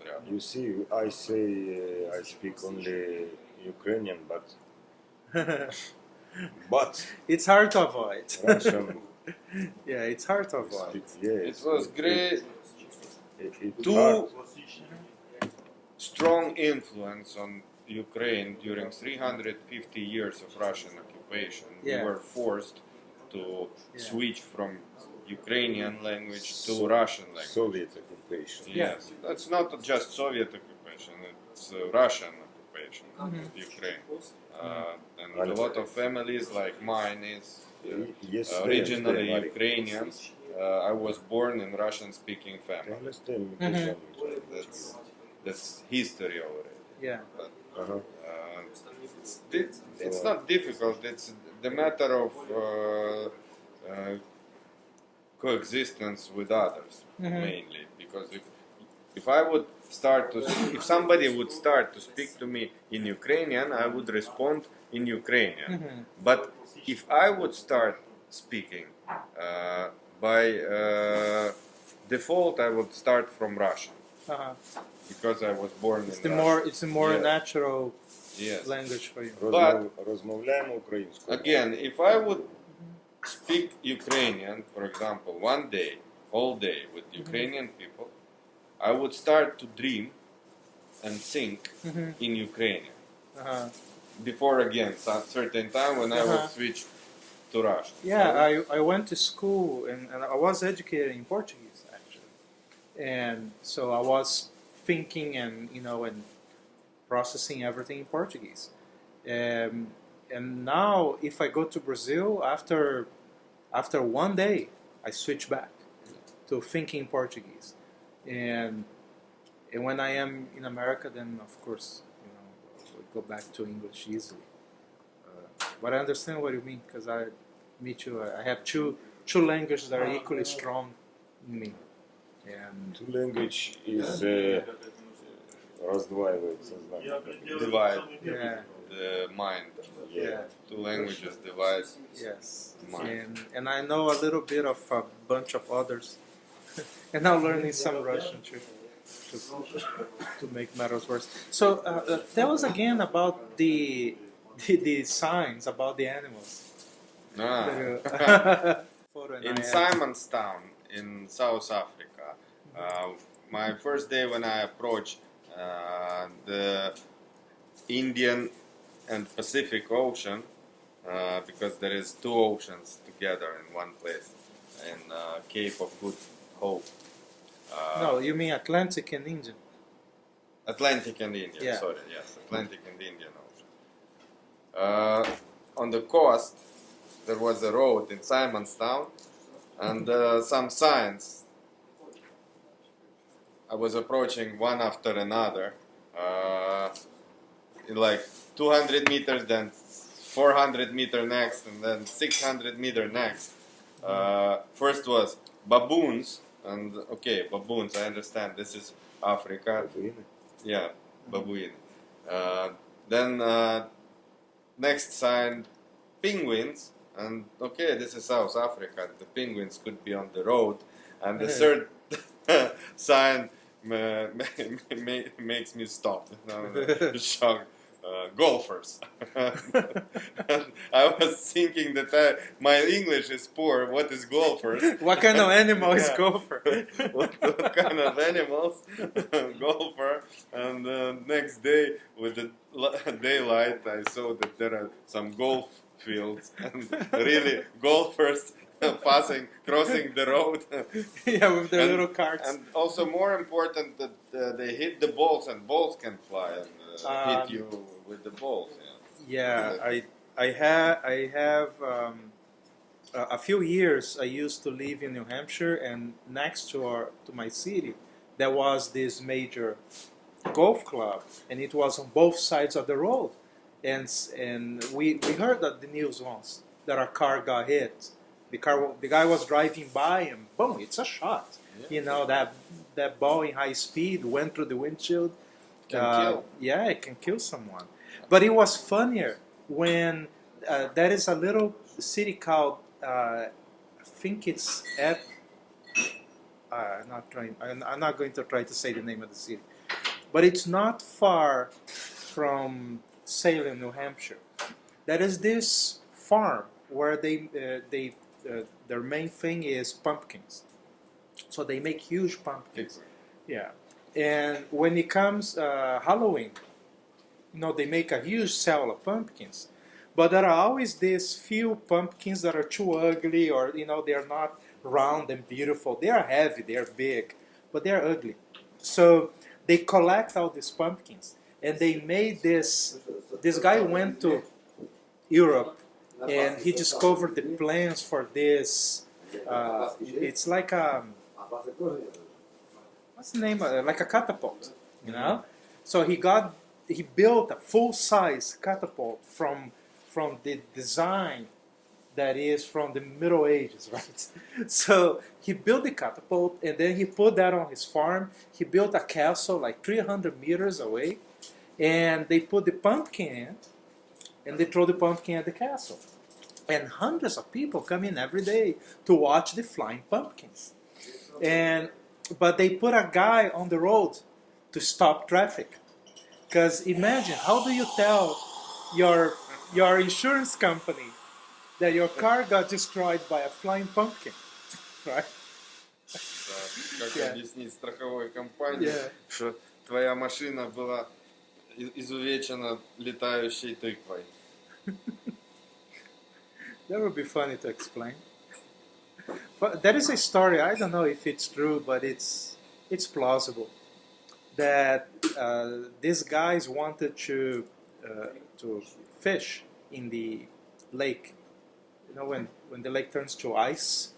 рядом. You see, I say I speak only Ukrainian, but It's hard to avoid. Russian. Yeah, it's hard to avoid. It was great. It's Two hard. strong influence on Ukraine during 350 years of Russian occupation. Yeah. We were forced to switch from Ukrainian language to Russian language. Soviet occupation. Yes, that's not just Soviet occupation, it's Russian occupation of Ukraine. And a lot of families like mine is Yes, originally I understand, Ukrainians. I was born in Russian-speaking I family. understand. That's history already. Yeah. But, Uh-huh. it's not difficult. It's the matter of coexistence with others mainly. Because if I would if somebody would start to speak to me in Ukrainian, I would respond in Ukrainian. But if I would start speaking by default, I would start from Russian because I was born in Russia. It's a more Yeah. natural Yes. language for you. Розмовляємо українською. Again, if I would speak Ukrainian, for example, one day, all day with Ukrainian people, I would start to dream and think in Ukrainian. Before again, some certain time when I would switch to Russian. Yeah, I went to school and I was educated in Portuguese actually, and so I was thinking and and processing everything in Portuguese. And now, if I go to Brazil, after one day, I switch back to thinking Portuguese. And when I am in America, then of course, we go back to English easily. But I understand what you mean, because me too. I have two languages that are equally strong in me. And Two language is раздваивает сознание. Divide yeah, the mind. yeah, Two languages divide. yes. Mind. And I know a little bit of a bunch of others, and now learning some Russian too, to make matters worse. So tell us again about the signs about the animals. Photo and In I have. Simonstown, in South Africa, my first day when I approached the Indian and Pacific Ocean, because there is two oceans together in one place, in Cape of Good Hope. No, you mean Atlantic and Indian? Atlantic and Indian, Yeah. sorry, yes, Atlantic and Indian Ocean. On the coast, there was a road in Simonstown and some signs. I was approaching one after another, like 200 meters, then 400 meter next, and then 600 meter next. First was baboons, and okay, baboons, I understand, this is Africa. Yeah, baboon. Then next sign, penguins, and okay, this is South Africa. The penguins could be on the road, and the third sign makes me stop. Shocked. Golfers. I was thinking that my English is poor. What is golfers? What kind of animal is gopher? what kind of animals? Golfer. And next day, with the daylight, I saw that there are some golf fields and really golfers crossing the road. Yeah, with their little carts. And also more important that they hit the balls, and balls can fly and hit you with the balls. Yeah, I have a few years I used to live in New Hampshire, and next to my city there was this major golf club, and it was on both sides of the road, and we heard that the news once that a car got hit. The guy was driving by and boom, it's a shot. Yeah. You know, that ball in high speed went through the windshield. Kill. Yeah, it can kill someone. But it was funnier when there is a little city called I think it's I'm not going to try to say the name of the city, but it's not far from Salem, New Hampshire. There is this farm where their main thing is pumpkins. So they make huge pumpkins. Yeah. And when it comes Halloween, they make a huge sale of pumpkins. But there are always these few pumpkins that are too ugly, or they are not round and beautiful. They are heavy, they are big, but they are ugly. So they collect all these pumpkins, and they made this. This guy went to Europe, and he discovered the plans for this. It's like what's the name of it? Like a catapult, So he built a full-size catapult from the design that is from the Middle Ages, right? So he built the catapult, and then he put that on his farm. He built a castle like 300 meters away, and they put the pumpkin in, and they throw the pumpkin at the castle. And hundreds of people come in every day to watch the flying pumpkins. But they put a guy on the road to stop traffic. Because imagine, how do you tell your insurance company that your car got destroyed by a flying pumpkin, right? Как объяснить страховой компании, что твоя машина была изувечена летающей тыквой? That would be funny to explain. But there is a story, I don't know if it's true, but it's plausible, that these guys wanted to fish in the lake. When the lake turns to ice,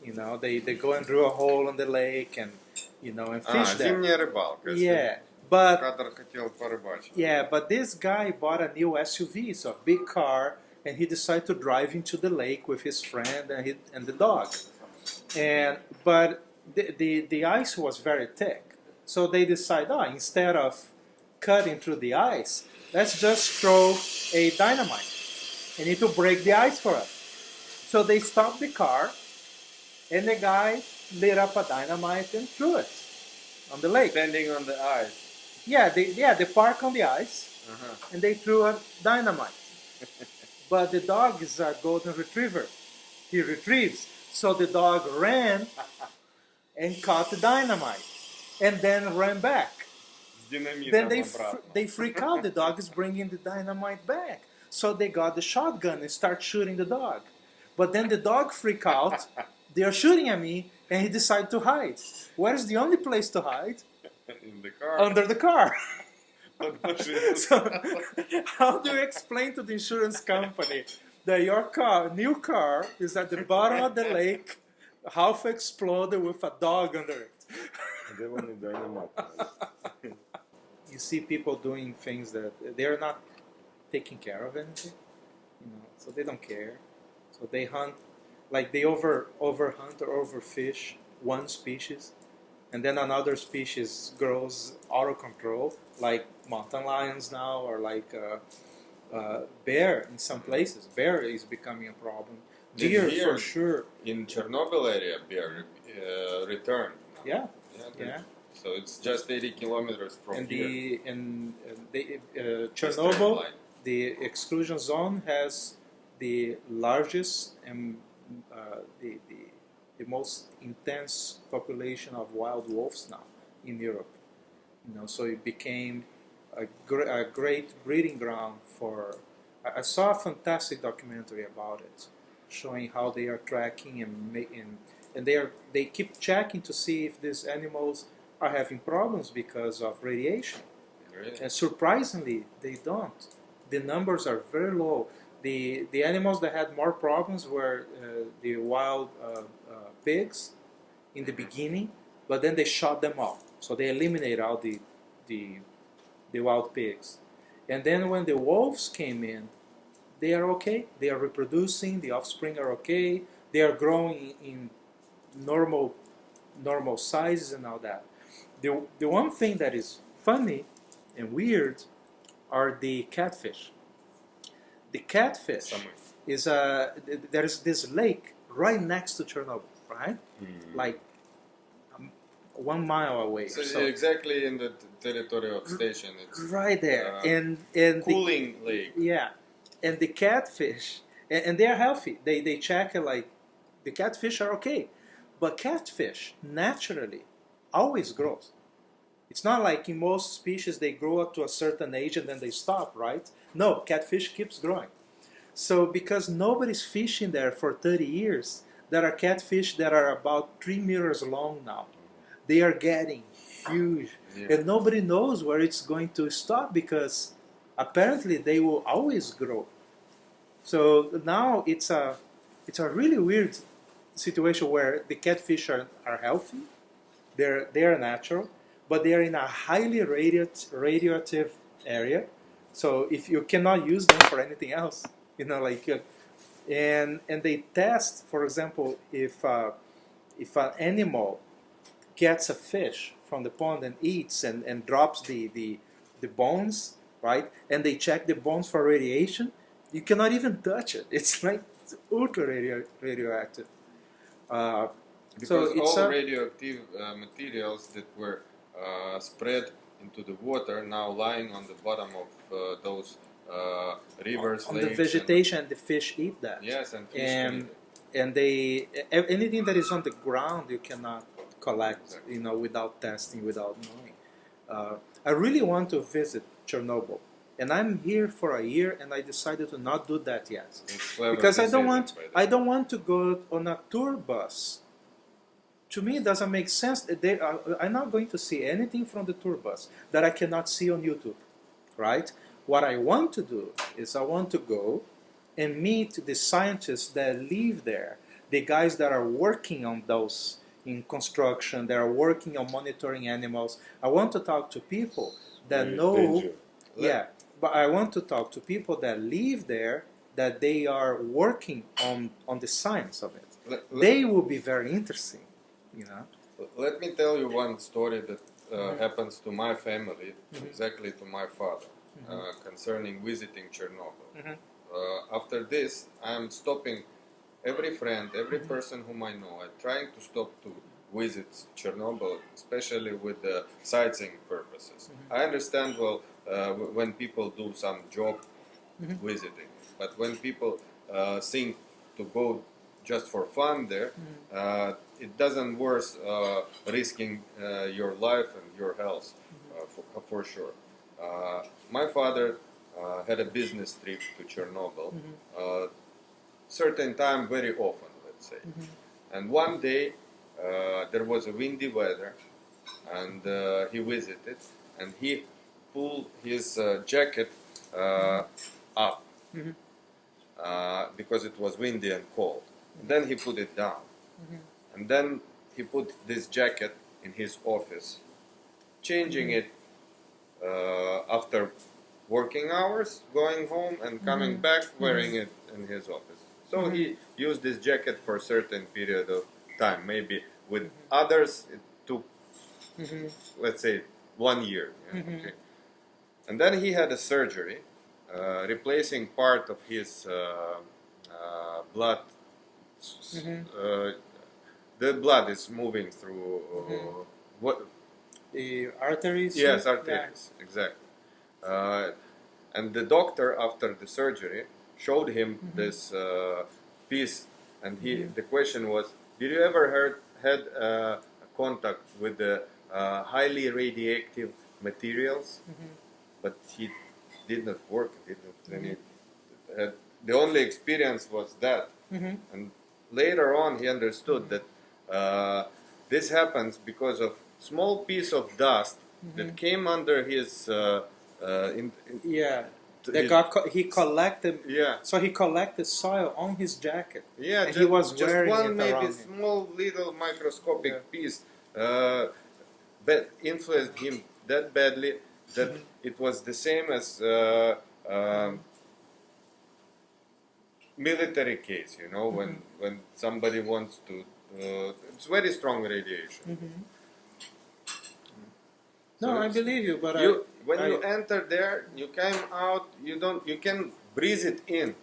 they go and drill a hole in the lake and fish there. Зимняя рыбалка. Yeah, but Катер хотел порыбачить. yeah, but this guy bought a new SUV, so a big car, and he decided to drive into the lake with his friend and the dog. But the ice was very thick, so they decided, instead of cutting through the ice, let's just throw a dynamite, and it will break the ice for us. So they stopped the car, and the guy lit up a dynamite and threw it on the lake. Standing on the ice. Yeah, they park on the ice, and they threw a dynamite. But the dog is a golden retriever. He retrieves. So the dog ran and caught the dynamite, and then ran back. Then they freak out. The dog is bringing the dynamite back. So they got the shotgun and start shooting the dog. But then the dog freak out. They are shooting at me, and he decided to hide. Where's the only place to hide? In the car. Under the car. So, So, how do you explain to the insurance company that your car, new car, is at the bottom of the lake, half exploded with a dog under it? They want to dynamite. You see people doing things that they're not taking care of anything, so they don't care. So they hunt, like they overhunt or overfish one species, and then another species grows out of control, like mountain lions now, or like bear in some places. Bear is becoming a problem. Deer for sure. In Chernobyl area, bear returned. Yeah. So it's just 80 kilometers from here. Chernobyl, the exclusion zone has the largest and the most intense population of wild wolves now in Europe. So it became a great breeding ground for. I saw a fantastic documentary about it, showing how they are tracking and they keep checking to see if these animals are having problems because of radiation. Really? And surprisingly, they don't. The numbers are very low. The animals that had more problems were the wild pigs in the beginning, but then they shot them all. So they eliminated all the wild pigs. And then when the wolves came in, they are okay. They are reproducing. The offspring are okay. They are growing in normal sizes and all that. The one thing that is funny and weird are the catfish. The catfish is there is this lake right next to Chernobyl, right? Like 1 mile away. So exactly in the territory of station. It's right there, and cooling lake. Yeah, and the catfish, and they are healthy. They check it, like the catfish are okay, but catfish naturally always grows. It's not like in most species they grow up to a certain age and then they stop, right? No, catfish keeps growing. So because nobody's fishing there for 30 years, there are catfish that are about 3 meters long now. They are getting huge. Yeah. And nobody knows where it's going to stop because apparently they will always grow. So now it's a really weird situation where the catfish are healthy, they are natural, but they are in a highly radioactive area. So if you cannot use them for anything else, and they test, for example, if an animal gets a fish from the pond and eats and drops the bones, right? And they check the bones for radiation. You cannot even touch it. It's like ultra radioactive. Because all radioactive materials that were spread into the water now lying on the bottom of those rivers, on lakes. The vegetation, and the fish eat that. Yes, and fish and anything that is on the ground you cannot collect, without testing, without knowing. I really want to visit Chernobyl, and I'm here for a year, and I decided to not do that yet because I don't want to go on a tour bus. To me, it doesn't make sense. I'm not going to see anything from the tour bus that I cannot see on YouTube, right? What I want to do is I want to go and meet the scientists that live there, the guys that are working on those in construction, that are working on monitoring animals. I want to talk to people that know, but I want to talk to people that live there, that they are working on the science of it. They will be very interesting. Let me tell you one story that happens to my family, exactly to my father, concerning visiting Chernobyl. After this, I'm stopping every friend, every person whom I know. I'm trying to stop to visit Chernobyl, especially with the sightseeing purposes. I understand, when people do some job visiting, but when people think to go just for fun there, it doesn't worth risking your life and your health, for sure. My father had a business trip to Chernobyl, certain time very often, let's say. And one day there was a windy weather, and he visited, and he pulled his jacket up because it was windy and cold. And then he put it down, and then he put this jacket in his office, changing it after working hours, going home and coming back, wearing it in his office. So he used this jacket for a certain period of time. Maybe with others it took, let's say, 1 year. Yeah, okay. And then he had a surgery, replacing part of his blood. The blood is moving through what? The arteries? Yes, arteries, exactly. And the doctor, after the surgery, showed him this piece, and the question was, did you ever had contact with the highly radioactive materials? But he did not work. The only experience was that. And later on, he understood that this happens because of small piece of dust that came under his he collected. Yeah. So he collected soil on his jacket. Yeah, and he was just wearing one it maybe around him. small little microscopic piece that influenced him that badly that it was the same as military case. You know, when somebody wants to, it's very strong radiation. No, So I believe you, but when you enter there, you came out. You can breathe it in.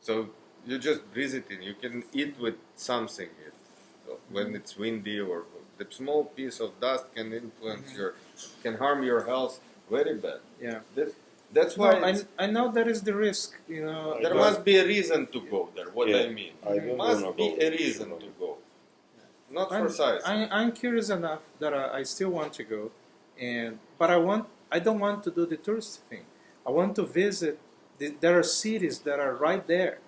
So you just breathe it in. You can eat with something here. So when it's windy or the small piece of dust can influence can harm your health very bad. Yeah. That's why I know there is the risk. You know, there must be a reason to go there. What I mean, I must be a reason to go. Not for size. I'm curious enough that I still want to go, but I don't want to do the tourist thing. I want to visit. There are cities that are right there.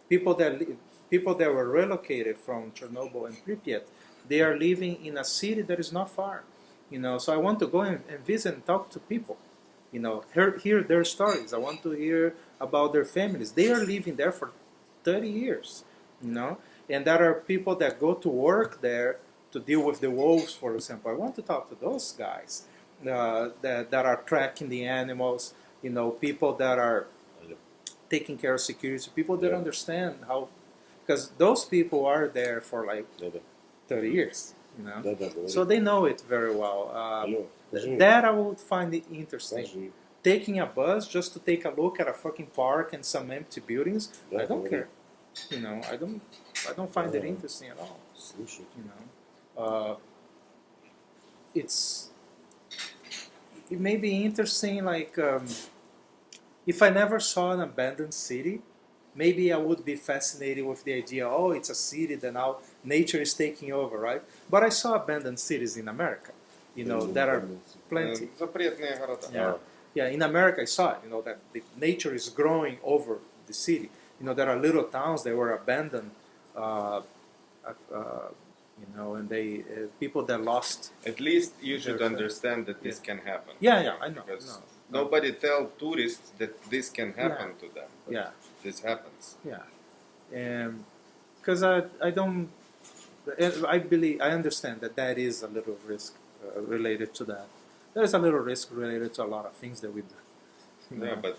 People that were relocated from Chernobyl and Pripyat, they are living in a city that is not far. You know, so I want to go and visit and talk to people. You know, hear their stories. I want to hear about their families. They are living there for 30 years. You know. And there are people that go to work there to deal with the wolves, for example. I want to talk to those guys that are tracking the animals, you know, people that are taking care of security, people that understand how, because those people are there for like 30 years, you know. So they know it very well. That I would find it interesting. Taking a bus just to take a look at a fucking park and some empty buildings, I don't care. You know, I don't find it interesting at all. You know, it may be interesting. Like, if I never saw an abandoned city, maybe I would be fascinated with the idea. Oh, it's a city that now nature is taking over, right? But I saw abandoned cities in America. You know, that are plenty. Yeah, in America I saw it. You know, that the nature is growing over the city. You know, there are little towns that were abandoned, you know, and they people that lost. At least you should understand that this can happen. Yeah, I know. Because nobody tell tourists that this can happen to them. Yeah, this happens. Yeah, and because I don't, I believe I understand that is a little risk related to that. There is a little risk related to a lot of things that we do. Yeah, but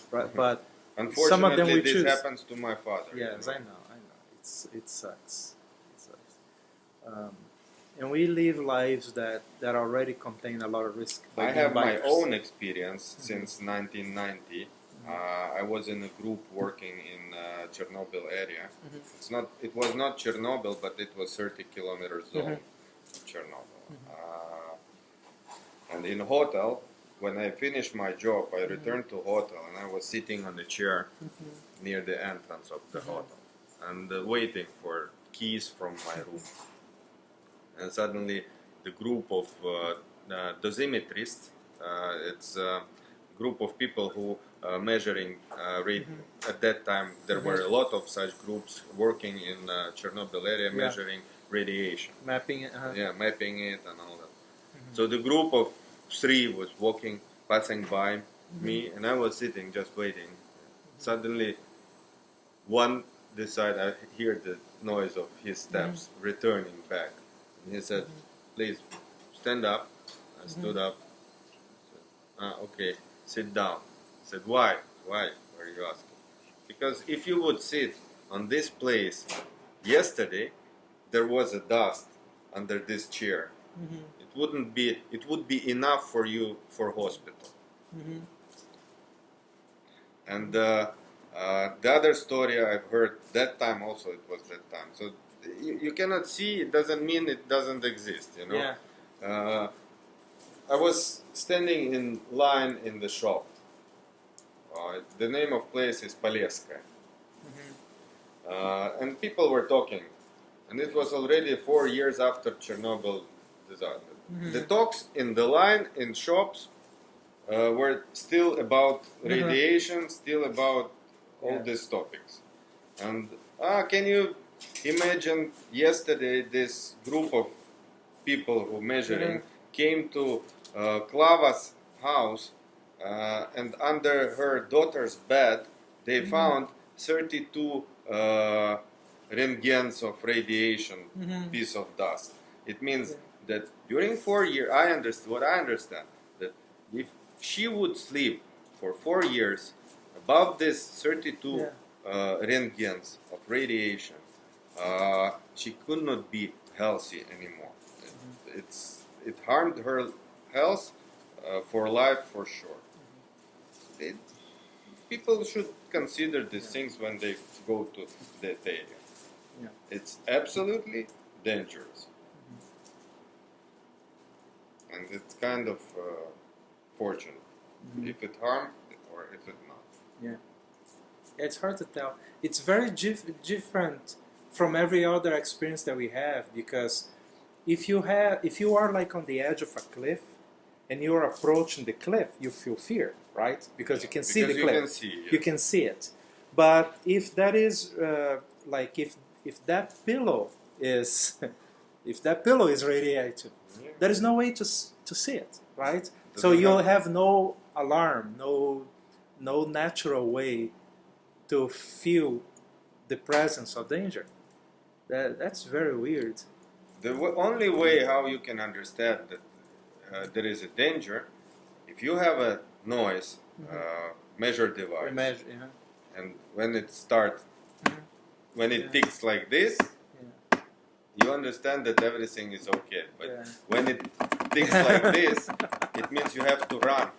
unfortunately, some of them we this choose. happens to my father. Yes, I know. It sucks. And we live lives that already contain a lot of risk. I have my own experience since 1990. I was in a group working in Chernobyl area. It was not Chernobyl, but it was 30 kilometers zone of Chernobyl. And in a hotel, when I finished my job, I returned to hotel and I was sitting on the chair near the entrance of the hotel and waiting for keys from my room. And suddenly the group of dosimetrists, group of people who measuring at that time there were a lot of such groups working in Chernobyl area measuring radiation, mapping it. Mapping it and all that. So the group of 3 was passing by me, and I was sitting just waiting. Suddenly one decided, I hear the noise of his steps returning back, and he said, please stand up. I stood up. Said, okay, sit down. I said, why are you asking? Because if you would sit on this place yesterday, there was a dust under this chair. It would be enough for you for hospital. And the other story I've heard that time also, it was that time. So you cannot see, it doesn't mean it doesn't exist, you know. Yeah. I was standing in line in the shop. The name of place is Poleskaya. And people were talking. And it was already 4 years after Chernobyl disaster. The talks in the line in shops were still about radiation, still about all these topics. And can you imagine yesterday this group of people who measuring came to Klava's house and under her daughter's bed they found 32 Rentgens of radiation piece of dust. It means that during 4 years, I understand that if she would sleep for 4 years above this 32 Rentgens of radiation, she could not be healthy anymore. It harmed her health for life for sure. People should consider these things when they go to that area. It's absolutely dangerous. And it's kind of fortunate if it harmed or if it not. Yeah, it's hard to tell. It's very different from every other experience that we have, because if you are like on the edge of a cliff and you're approaching the cliff, you feel fear, right? Because you can see the cliff. You can see it. But if that is like if that pillow is radiated, there is no way to see it, right? So you'll have no alarm, no natural way to feel the presence of danger. That's very weird. The only way how you can understand that there is a danger, if you have a noise measure device, and when it starts, when it ticks like this, you understand that everything is okay. But when it ticks like this, it means you have to run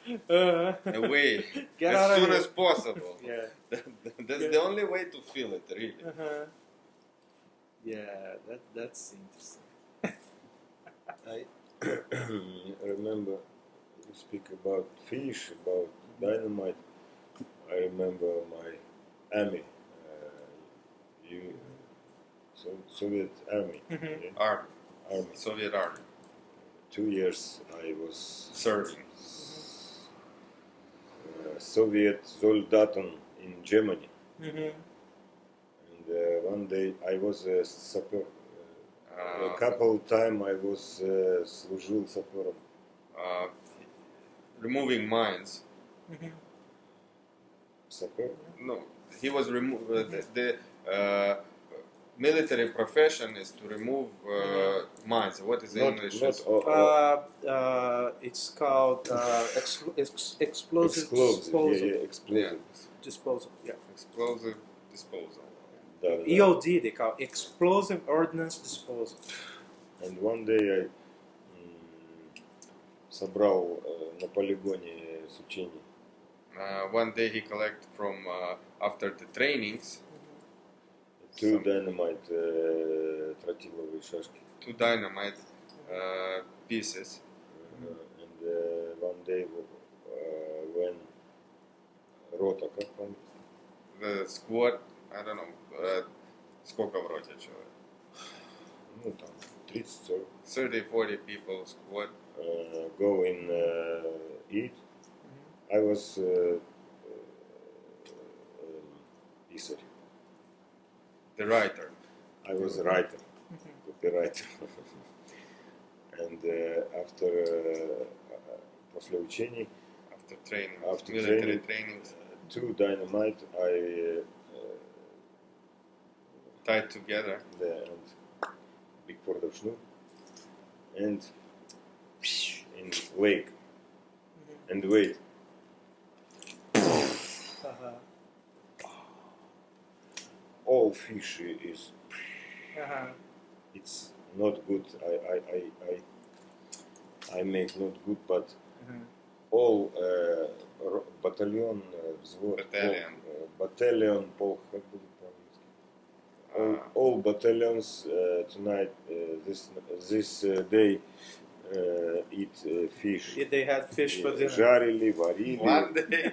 away as soon as possible. That's the only way to feel it, really. Yeah, that's interesting. I remember you speak about fish, about dynamite. I remember my army, Soviet army. Army. Soviet army. 2 years I was serving. Soviet soldaten in Germany. And one day I was a sapper. A couple of times I was служил сапером. Removing mines. Sapper? No, he was the military profession is to remove mines. What is the English? It's called explosive disposal. Explosive. Disposal. Yeah. Explosive disposal. EOD they call it, explosive ordnance disposal. And one day I собрал на полигоне с учений. One day he collected from after the trainings 2 dynamite тротиловые шашки. 2 dynamite pieces. And one day when рота, как там? The squad, I don't know, сколько в роте человек? Ну там 30-40. 30-40 people squad. Go in eat. I was pisar. The writer. I was a writer, copywriter. And after после учений, After military trainings, to dynamite, I tied together. and big for snow and in lake and wait. All fish is it's not good. I make not good, but all battalion взвод, battalion полк, как будет по-английски? All battalions tonight this day eat fish. They had fish for dinner. Жарили, варили. One day.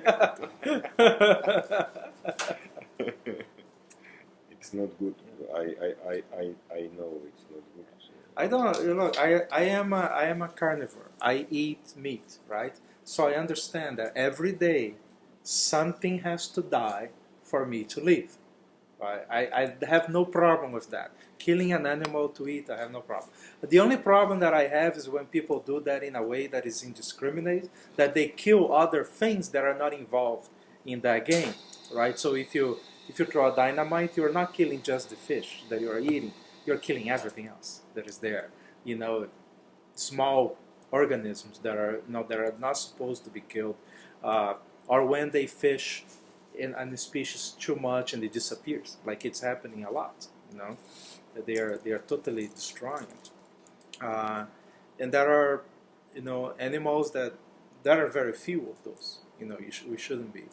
It's not good. I know it's not good. I don't. Look, I am a carnivore. I eat meat, right? So I understand that every day something has to die for me to live. Right? I have no problem with that. Killing an animal to eat, I have no problem. The only problem that I have is when people do that in a way that is indiscriminate, that they kill other things that are not involved in that game, right? So if you throw a dynamite, you're not killing just the fish that you're eating. You're killing everything else that is there. You know, small organisms that are not supposed to be killed, or when they fish in a species too much and it disappears, like it's happening a lot. You know, that they are totally destroying it. And there are, you know, animals that are very few of those. You know, we shouldn't be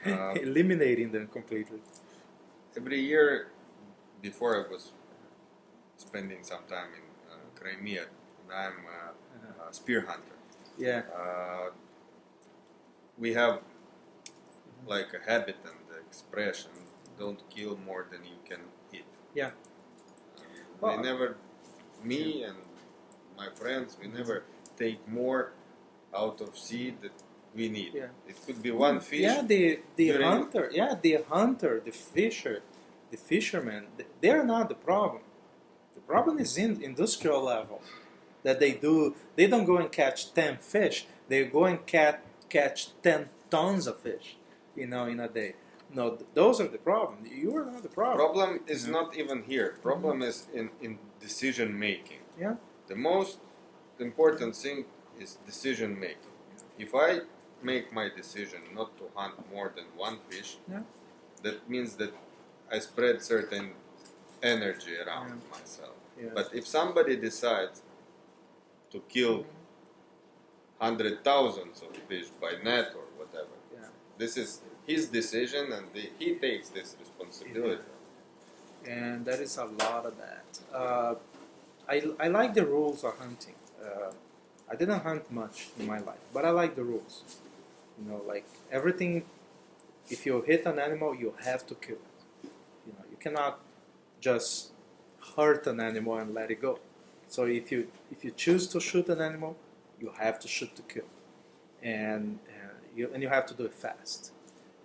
eliminating them completely. Every year, before I was spending some time in Crimea, and I'm a spear hunter. Yeah. We have like a habit and the expression: "Don't kill more than you can eat." Yeah. We never, me and my friends, we never take more out of seed that we need. Yeah. It could be one fish. Yeah, the hunter, the fisher, the fisherman, they're not the problem. The problem is in industrial level. That they don't go and catch 10 fish, they go and catch 10 tons of fish, you know, in a day. No, those are the problem. You are not the problem. Problem is not even here. Problem is in decision making. Yeah. The most important thing is decision making. If I make my decision not to hunt more than one fish, that means that I spread certain energy around myself. Yeah. But if somebody decides to kill 100,000 of fish by net or whatever, this is his decision and he takes this responsibility. And there is a lot of that. I like the rules of hunting. I didn't hunt much in my life, but I like the rules. You know, like everything, if you hit an animal, you have to kill it. You know, you cannot just hurt an animal and let it go. So if you choose to shoot an animal, you have to shoot to kill, and you have to do it fast.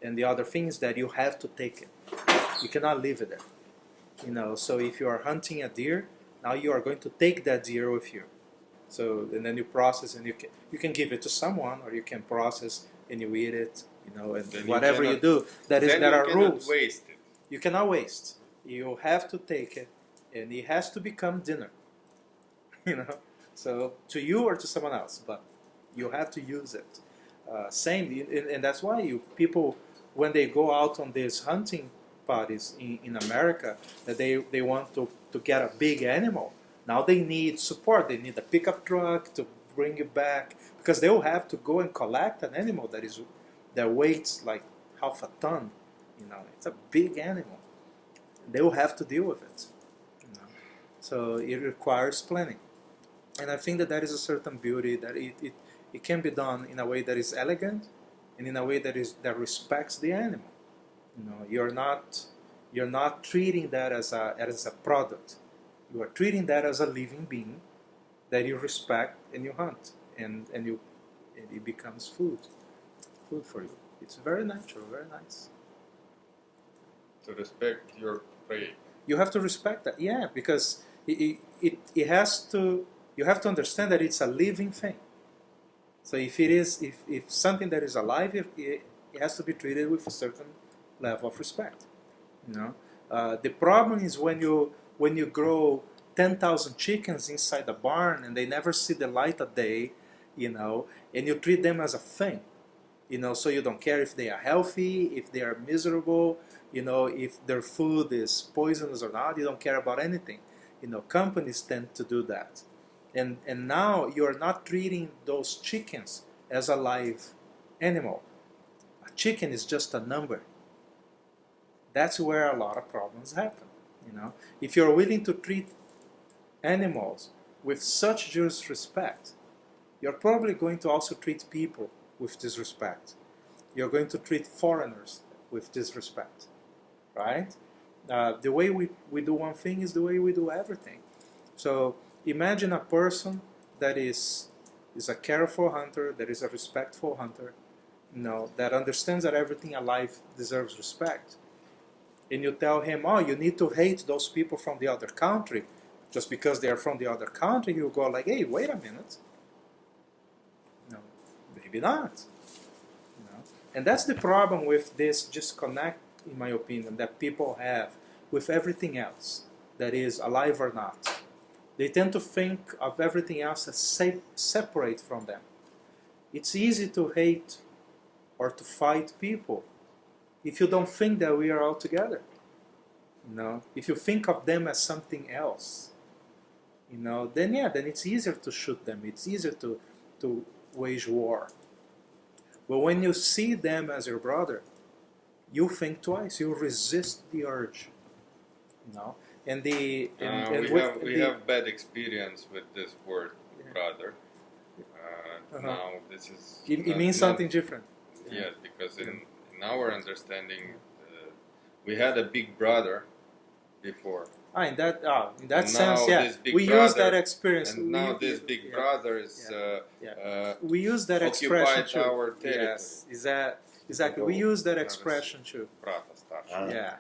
And the other thing is that you have to take it. You cannot leave it there. You know, so if you are hunting a deer, now you are going to take that deer with you. So and then you process and you can give it to someone, or you can process and you eat it. You know, and Then whatever you do, there are rules. Waste it. You cannot waste. You have to take it, and it has to become dinner. You know, so to you or to someone else, but you have to use it. Same, and that's why people, when they go out on these hunting parties in America, that they want to get a big animal. Now they need support. They need a pickup truck to bring it back, because they will have to go and collect an animal that weighs like half a ton. You know, it's a big animal. They will have to deal with it. You know? So it requires planning. And I think that is a certain beauty, that it can be done in a way that is elegant and in a way that respects the animal. You know, you're not treating that as a product. You are treating that as a living being that you respect and you hunt, and it becomes food. good for you. It's very natural, very nice. To respect your prey. You have to respect that, yeah, because it has to. You have to understand that it's a living thing. So if something that is alive, it has to be treated with a certain level of respect. You know, the problem is when you grow 10,000 chickens inside a barn and they never see the light of day, you know, and you treat them as a thing, you know, so you don't care if they are healthy, if they are miserable, you know, if their food is poisonous or not. You don't care about anything. You know, companies tend to do that. And now you're not treating those chickens as a live animal. A chicken is just a number. That's where a lot of problems happen. You know, if you're willing to treat animals with such disrespect, you're probably going to also treat people with disrespect. You're going to treat foreigners with disrespect, right? The way we do one thing is the way we do everything. So imagine a person that is a careful hunter, that is a respectful hunter, you know, that understands that everything alive deserves respect. And you tell him, oh, you need to hate those people from the other country. Just because they are from the other country, he will go like, hey, wait a minute. No, maybe not. You know? And that's the problem with this disconnect, in my opinion, that people have with everything else that is alive or not. They tend to think of everything else as separate from them. It's easy to hate or to fight people if you don't think that we are all together. You know, if you think of them as something else, you know, then it's easier to shoot them. It's easier to wage war. But when you see them as your brother, you think twice. You resist the urge. You know, and we have bad experience with this word, brother. Now this is. It means something different. Yes, because in our understanding, we had a big brother before. In that sense, yeah. We use that experience. And now this big brother is we use that expression too. Our territory. Yes, exactly. We use that expression too. Yeah,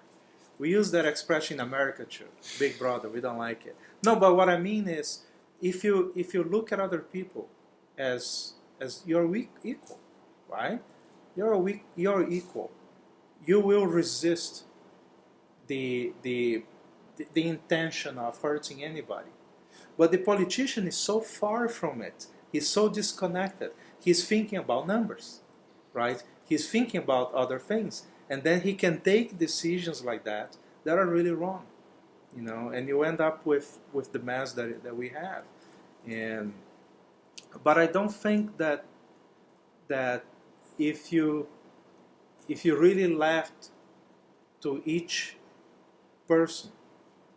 we use that expression in America too. Big brother, we don't like it. No, but what I mean is, if you look at other people as your equal, right? You're equal. You will resist the intention of hurting anybody. But the politician is so far from it. He's so disconnected. He's thinking about numbers, right? He's thinking about other things. And then he can take decisions like that are really wrong, you know, and you end up with the mess that we have. But I don't think that if you really left to each person,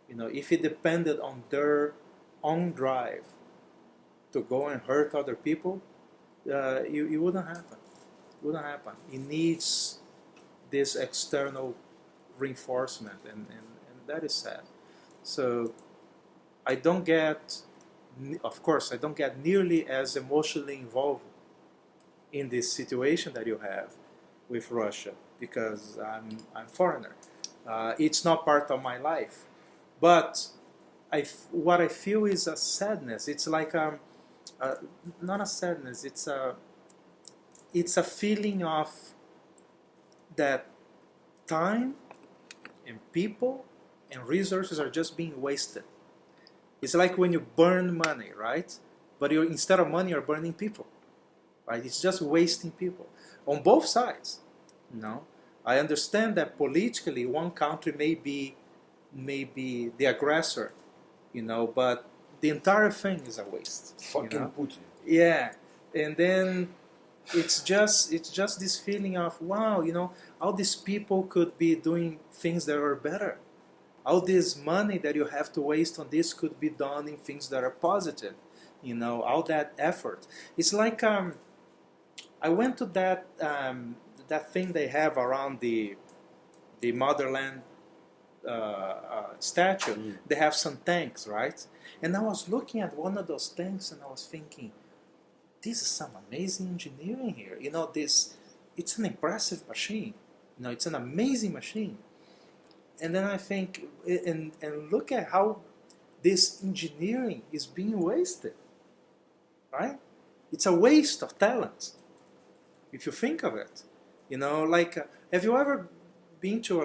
you know, if it depended on their own drive to go and hurt other people, it wouldn't happen. It wouldn't happen. It needs this external reinforcement, and that is sad. So I don't get nearly as emotionally involved in this situation that you have with Russia, because I'm foreigner. It's not part of my life. But what I feel is a sadness. It's like not a sadness. It's a feeling of that time and people and resources are just being wasted. It's like when you burn money, right? But instead of money, you're burning people, right? It's just wasting people on both sides. You know, I understand that politically one country may be the aggressor, you know, but the entire thing is a waste. Fucking Putin. Yeah, and then it's just this feeling of, wow, you know, all these people could be doing things that are better. All this money that you have to waste on this could be done in things that are positive, you know, all that effort. It's like I went to that thing they have around the motherland statue. They have some tanks, right? And I was looking at one of those tanks and I was thinking, this is some amazing engineering here. You know, this it's an impressive machine. It's an amazing machine. And then I think, and look at how this engineering is being wasted, right? It's a waste of talent, if you think of it. Have you ever been to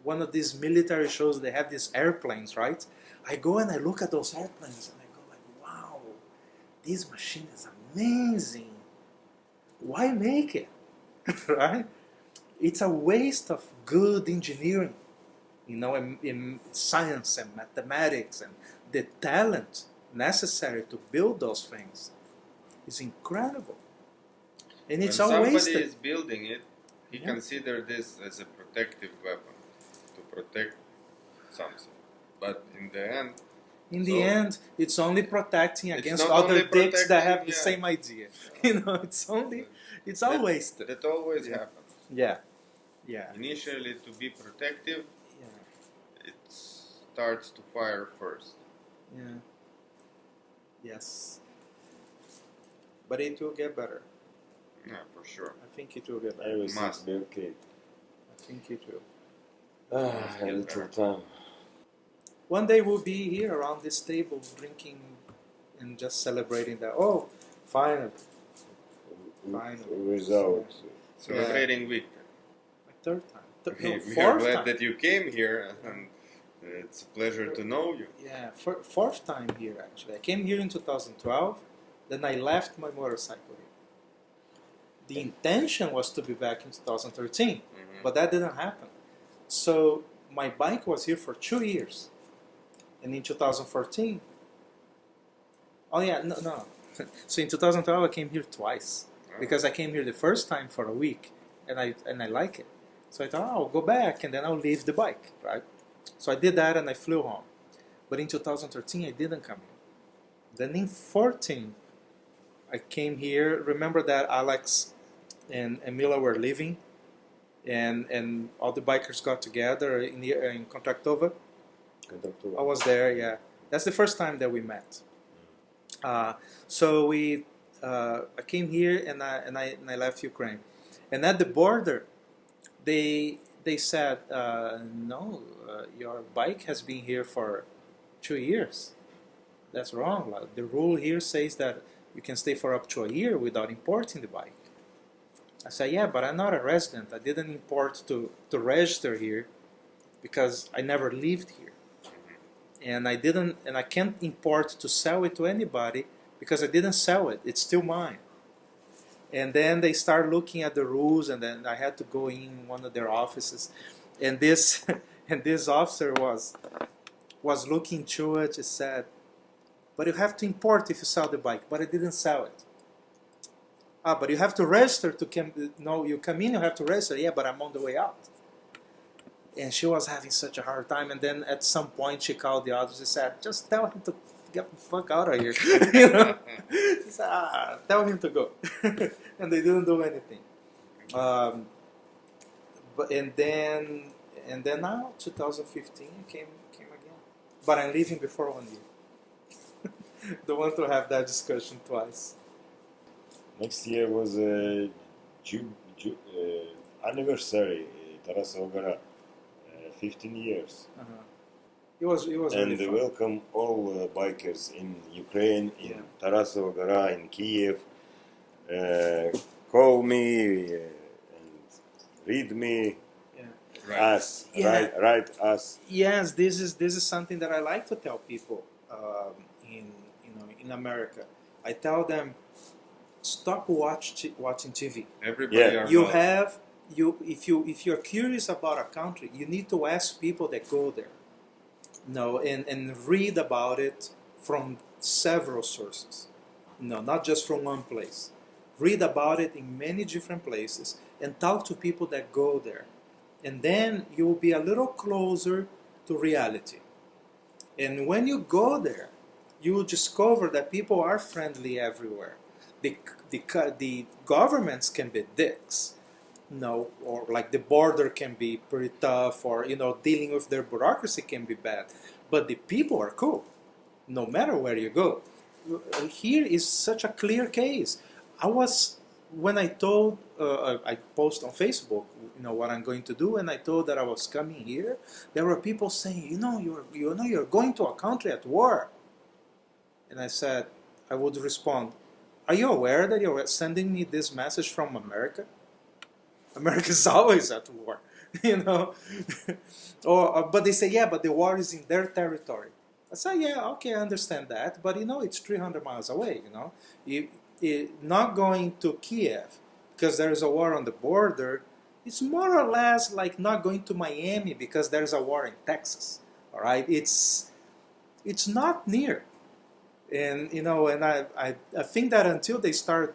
one of these military shows? They have these airplanes, right? I go and I look at those airplanes and I go like, wow, this machine is amazing. Why make it, right? It's a waste of good engineering, in science and mathematics, and the talent necessary to build those things is incredible. And it's all wasted. When somebody is building it, he considers this as a protective weapon to protect something. But in the end, it's only protecting against other dicks that have the same idea. It's all wasted. That always happens. Yeah. Initially, to be protective, it starts to fire first. Yeah. Yes. But it will get better. Yeah, for sure. I think it will get better. Everything must be okay. I think it will. A little time. One day we'll be here around this table drinking and just celebrating that. Oh, finally. Without. Celebrating Victor. My third time. We are glad that you came here, and it's a pleasure to know you. Yeah, fourth time here actually. I came here in 2012, then I left my motorcycle here. The intention was to be back in 2013, but that didn't happen. So my bike was here for 2 years. And in 2014, no. So in 2012 I came here twice, because I came here the first time for a week, and I like it. So I thought, I'll go back and then I'll leave the bike, right? So I did that and I flew home. But in 2013 I didn't come here. Then in 2014 I came here. Remember that Alex and Mila were leaving, and all the bikers got together in Contractova. I was there, yeah. That's the first time that we met. So I came here and I left Ukraine. And at the border, they said, no, your bike has been here for 2 years. That's wrong. The rule here says that you can stay for up to a year without importing the bike. I said, yeah, but I'm not a resident. I didn't import to register here because I never lived here. And I can't import to sell it to anybody because I didn't sell it. It's still mine. And then they start looking at the rules, and then I had to go in one of their offices, and this officer was looking through it. He said, but you have to import if you sell the bike. But I didn't sell it. But you have to register to come. No, you come in, you have to register. Yeah, but I'm on the way out. And she was having such a hard time. And then at some point she called the others and said, just tell him to get the fuck out of here. She said, tell him to go. And they didn't do anything. And then now 2015 came again. But I'm leaving before 1 year. Don't want to have that discussion twice. Next year was a anniversary, Tarasova Gora, 15 years. It was and really fun. Welcome all bikers in Ukraine, in Tarasova Gora, in Kiev. Call me and read me. Write us. Yes, this is something that I like to tell people in America. I tell them, stop watching TV. Everybody if you're curious about a country, you need to ask people that go there. And read about it from several sources. Not just from one place. Read about it in many different places and talk to people that go there. And then you will be a little closer to reality. And when you go there, you will discover that people are friendly everywhere. The governments can be dicks, or like the border can be pretty tough, or dealing with their bureaucracy can be bad. But the people are cool, no matter where you go. Here is such a clear case. I was when I told, I post on Facebook, what I'm going to do, and I told that I was coming here, there were people saying, you're going to a country at war. And I said, I would respond, are you aware that you're sending me this message from America? America's always at war, but they say, yeah, but the war is in their territory. I say, yeah, okay, I understand that, but it's 300 miles away, not going to Kiev because there is a war on the border. It's more or less like not going to Miami because there's a war in Texas. All right, it's not near, and and I think that until they start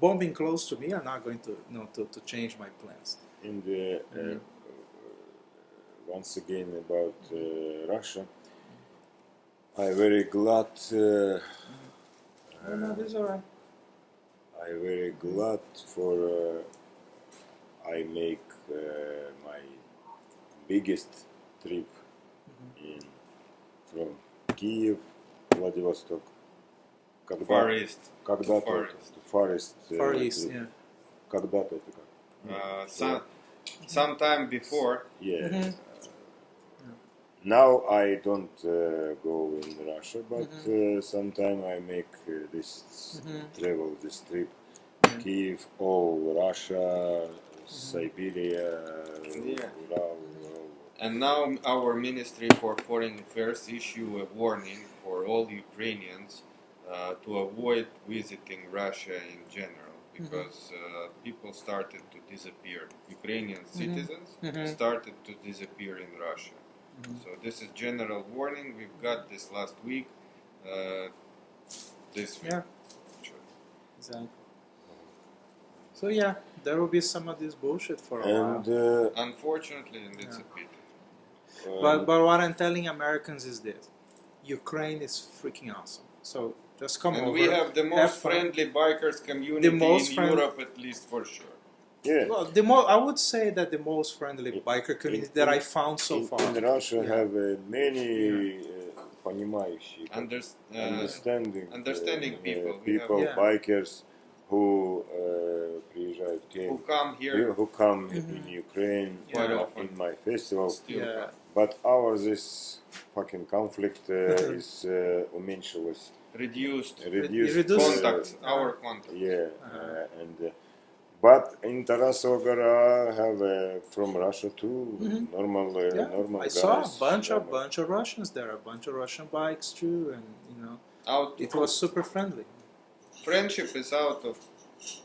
bombing close to me, I'm not going to to change my plans. And once again about Russia, I'm very glad. No, this is all right. I'm very glad for I make my biggest trip from Kiev, Vladivostok. Far East. Far East. Far East, yeah. Когда-то это как? Sometime before. Yeah. Mm-hmm. Now I don't go in Russia, but sometime I make this travel, this trip. Kiev, all Russia, Siberia, Ural. And now our Ministry for Foreign Affairs issue a warning for all Ukrainians to avoid visiting Russia in general, because people started to disappear. Ukrainian citizens started to disappear in Russia. So this is general warning. We've got this last week. This week. Yeah. Exactly. So yeah, there will be some of this bullshit for a while. Unfortunately, and it's a pity. But what I'm telling Americans is this: Ukraine is freaking awesome. So just come over. And we have the most friendly bikers community in Europe, at least for sure. Yeah. Well, I would say that the most friendly biker community that I found so far. In Russia, have many понимающие, understanding people. Bikers who приезжают, who come here, who come in Ukraine quite often in my festival. But this fucking conflict is уменьшилось. Reduced Reduced our contact. Yeah, but in Tarasova Gora have from Russia too normal I guys. saw a bunch of Russians there, a bunch of Russian bikes too, and it was super friendly. Friendship is out of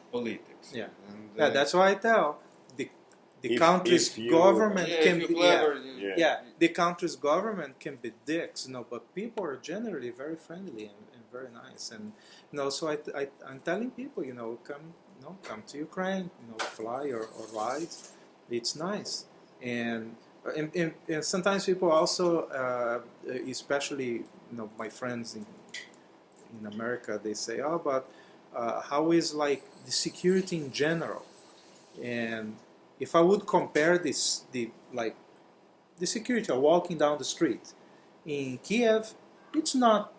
politics. Yeah, and, that's why I tell the country's government can be the country's government can be dicks, but people are generally very friendly and very nice, and so I'm telling people, come to Ukraine, fly or ride, it's nice, and sometimes people also, especially my friends in America, they say, but how is like the security in general? And if I would compare the security of walking down the street in Kiev, it's not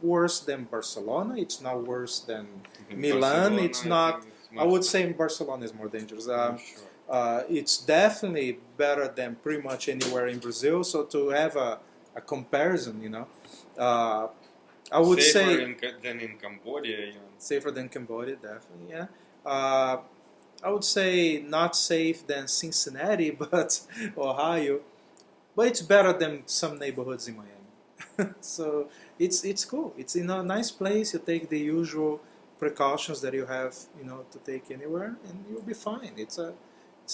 worse than Barcelona. It's not worse than Milan. It's not. I would say Barcelona is more dangerous. It's definitely better than pretty much anywhere in Brazil. So to have a comparison, I would say than in Cambodia. Safer than Cambodia, definitely. Yeah. I would say not safe than Cincinnati, but Ohio. But it's better than some neighborhoods in Miami. So it's cool. It's in a nice place. You take the usual precautions that you have, to take anywhere, and you'll be fine. It's a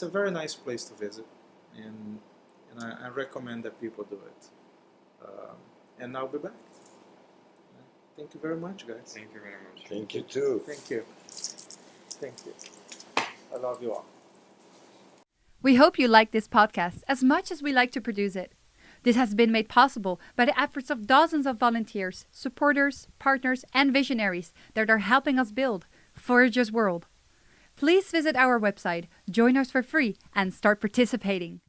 very nice place to visit, and I recommend that people do it. And I'll be back. Thank you very much, guys. Thank you very much. Thank you too. Thank you. I love you all. We hope you like this podcast as much as we like to produce it. This has been made possible by the efforts of dozens of volunteers, supporters, partners, and visionaries that are helping us build Forager's World. Please visit our website, join us for free, and start participating.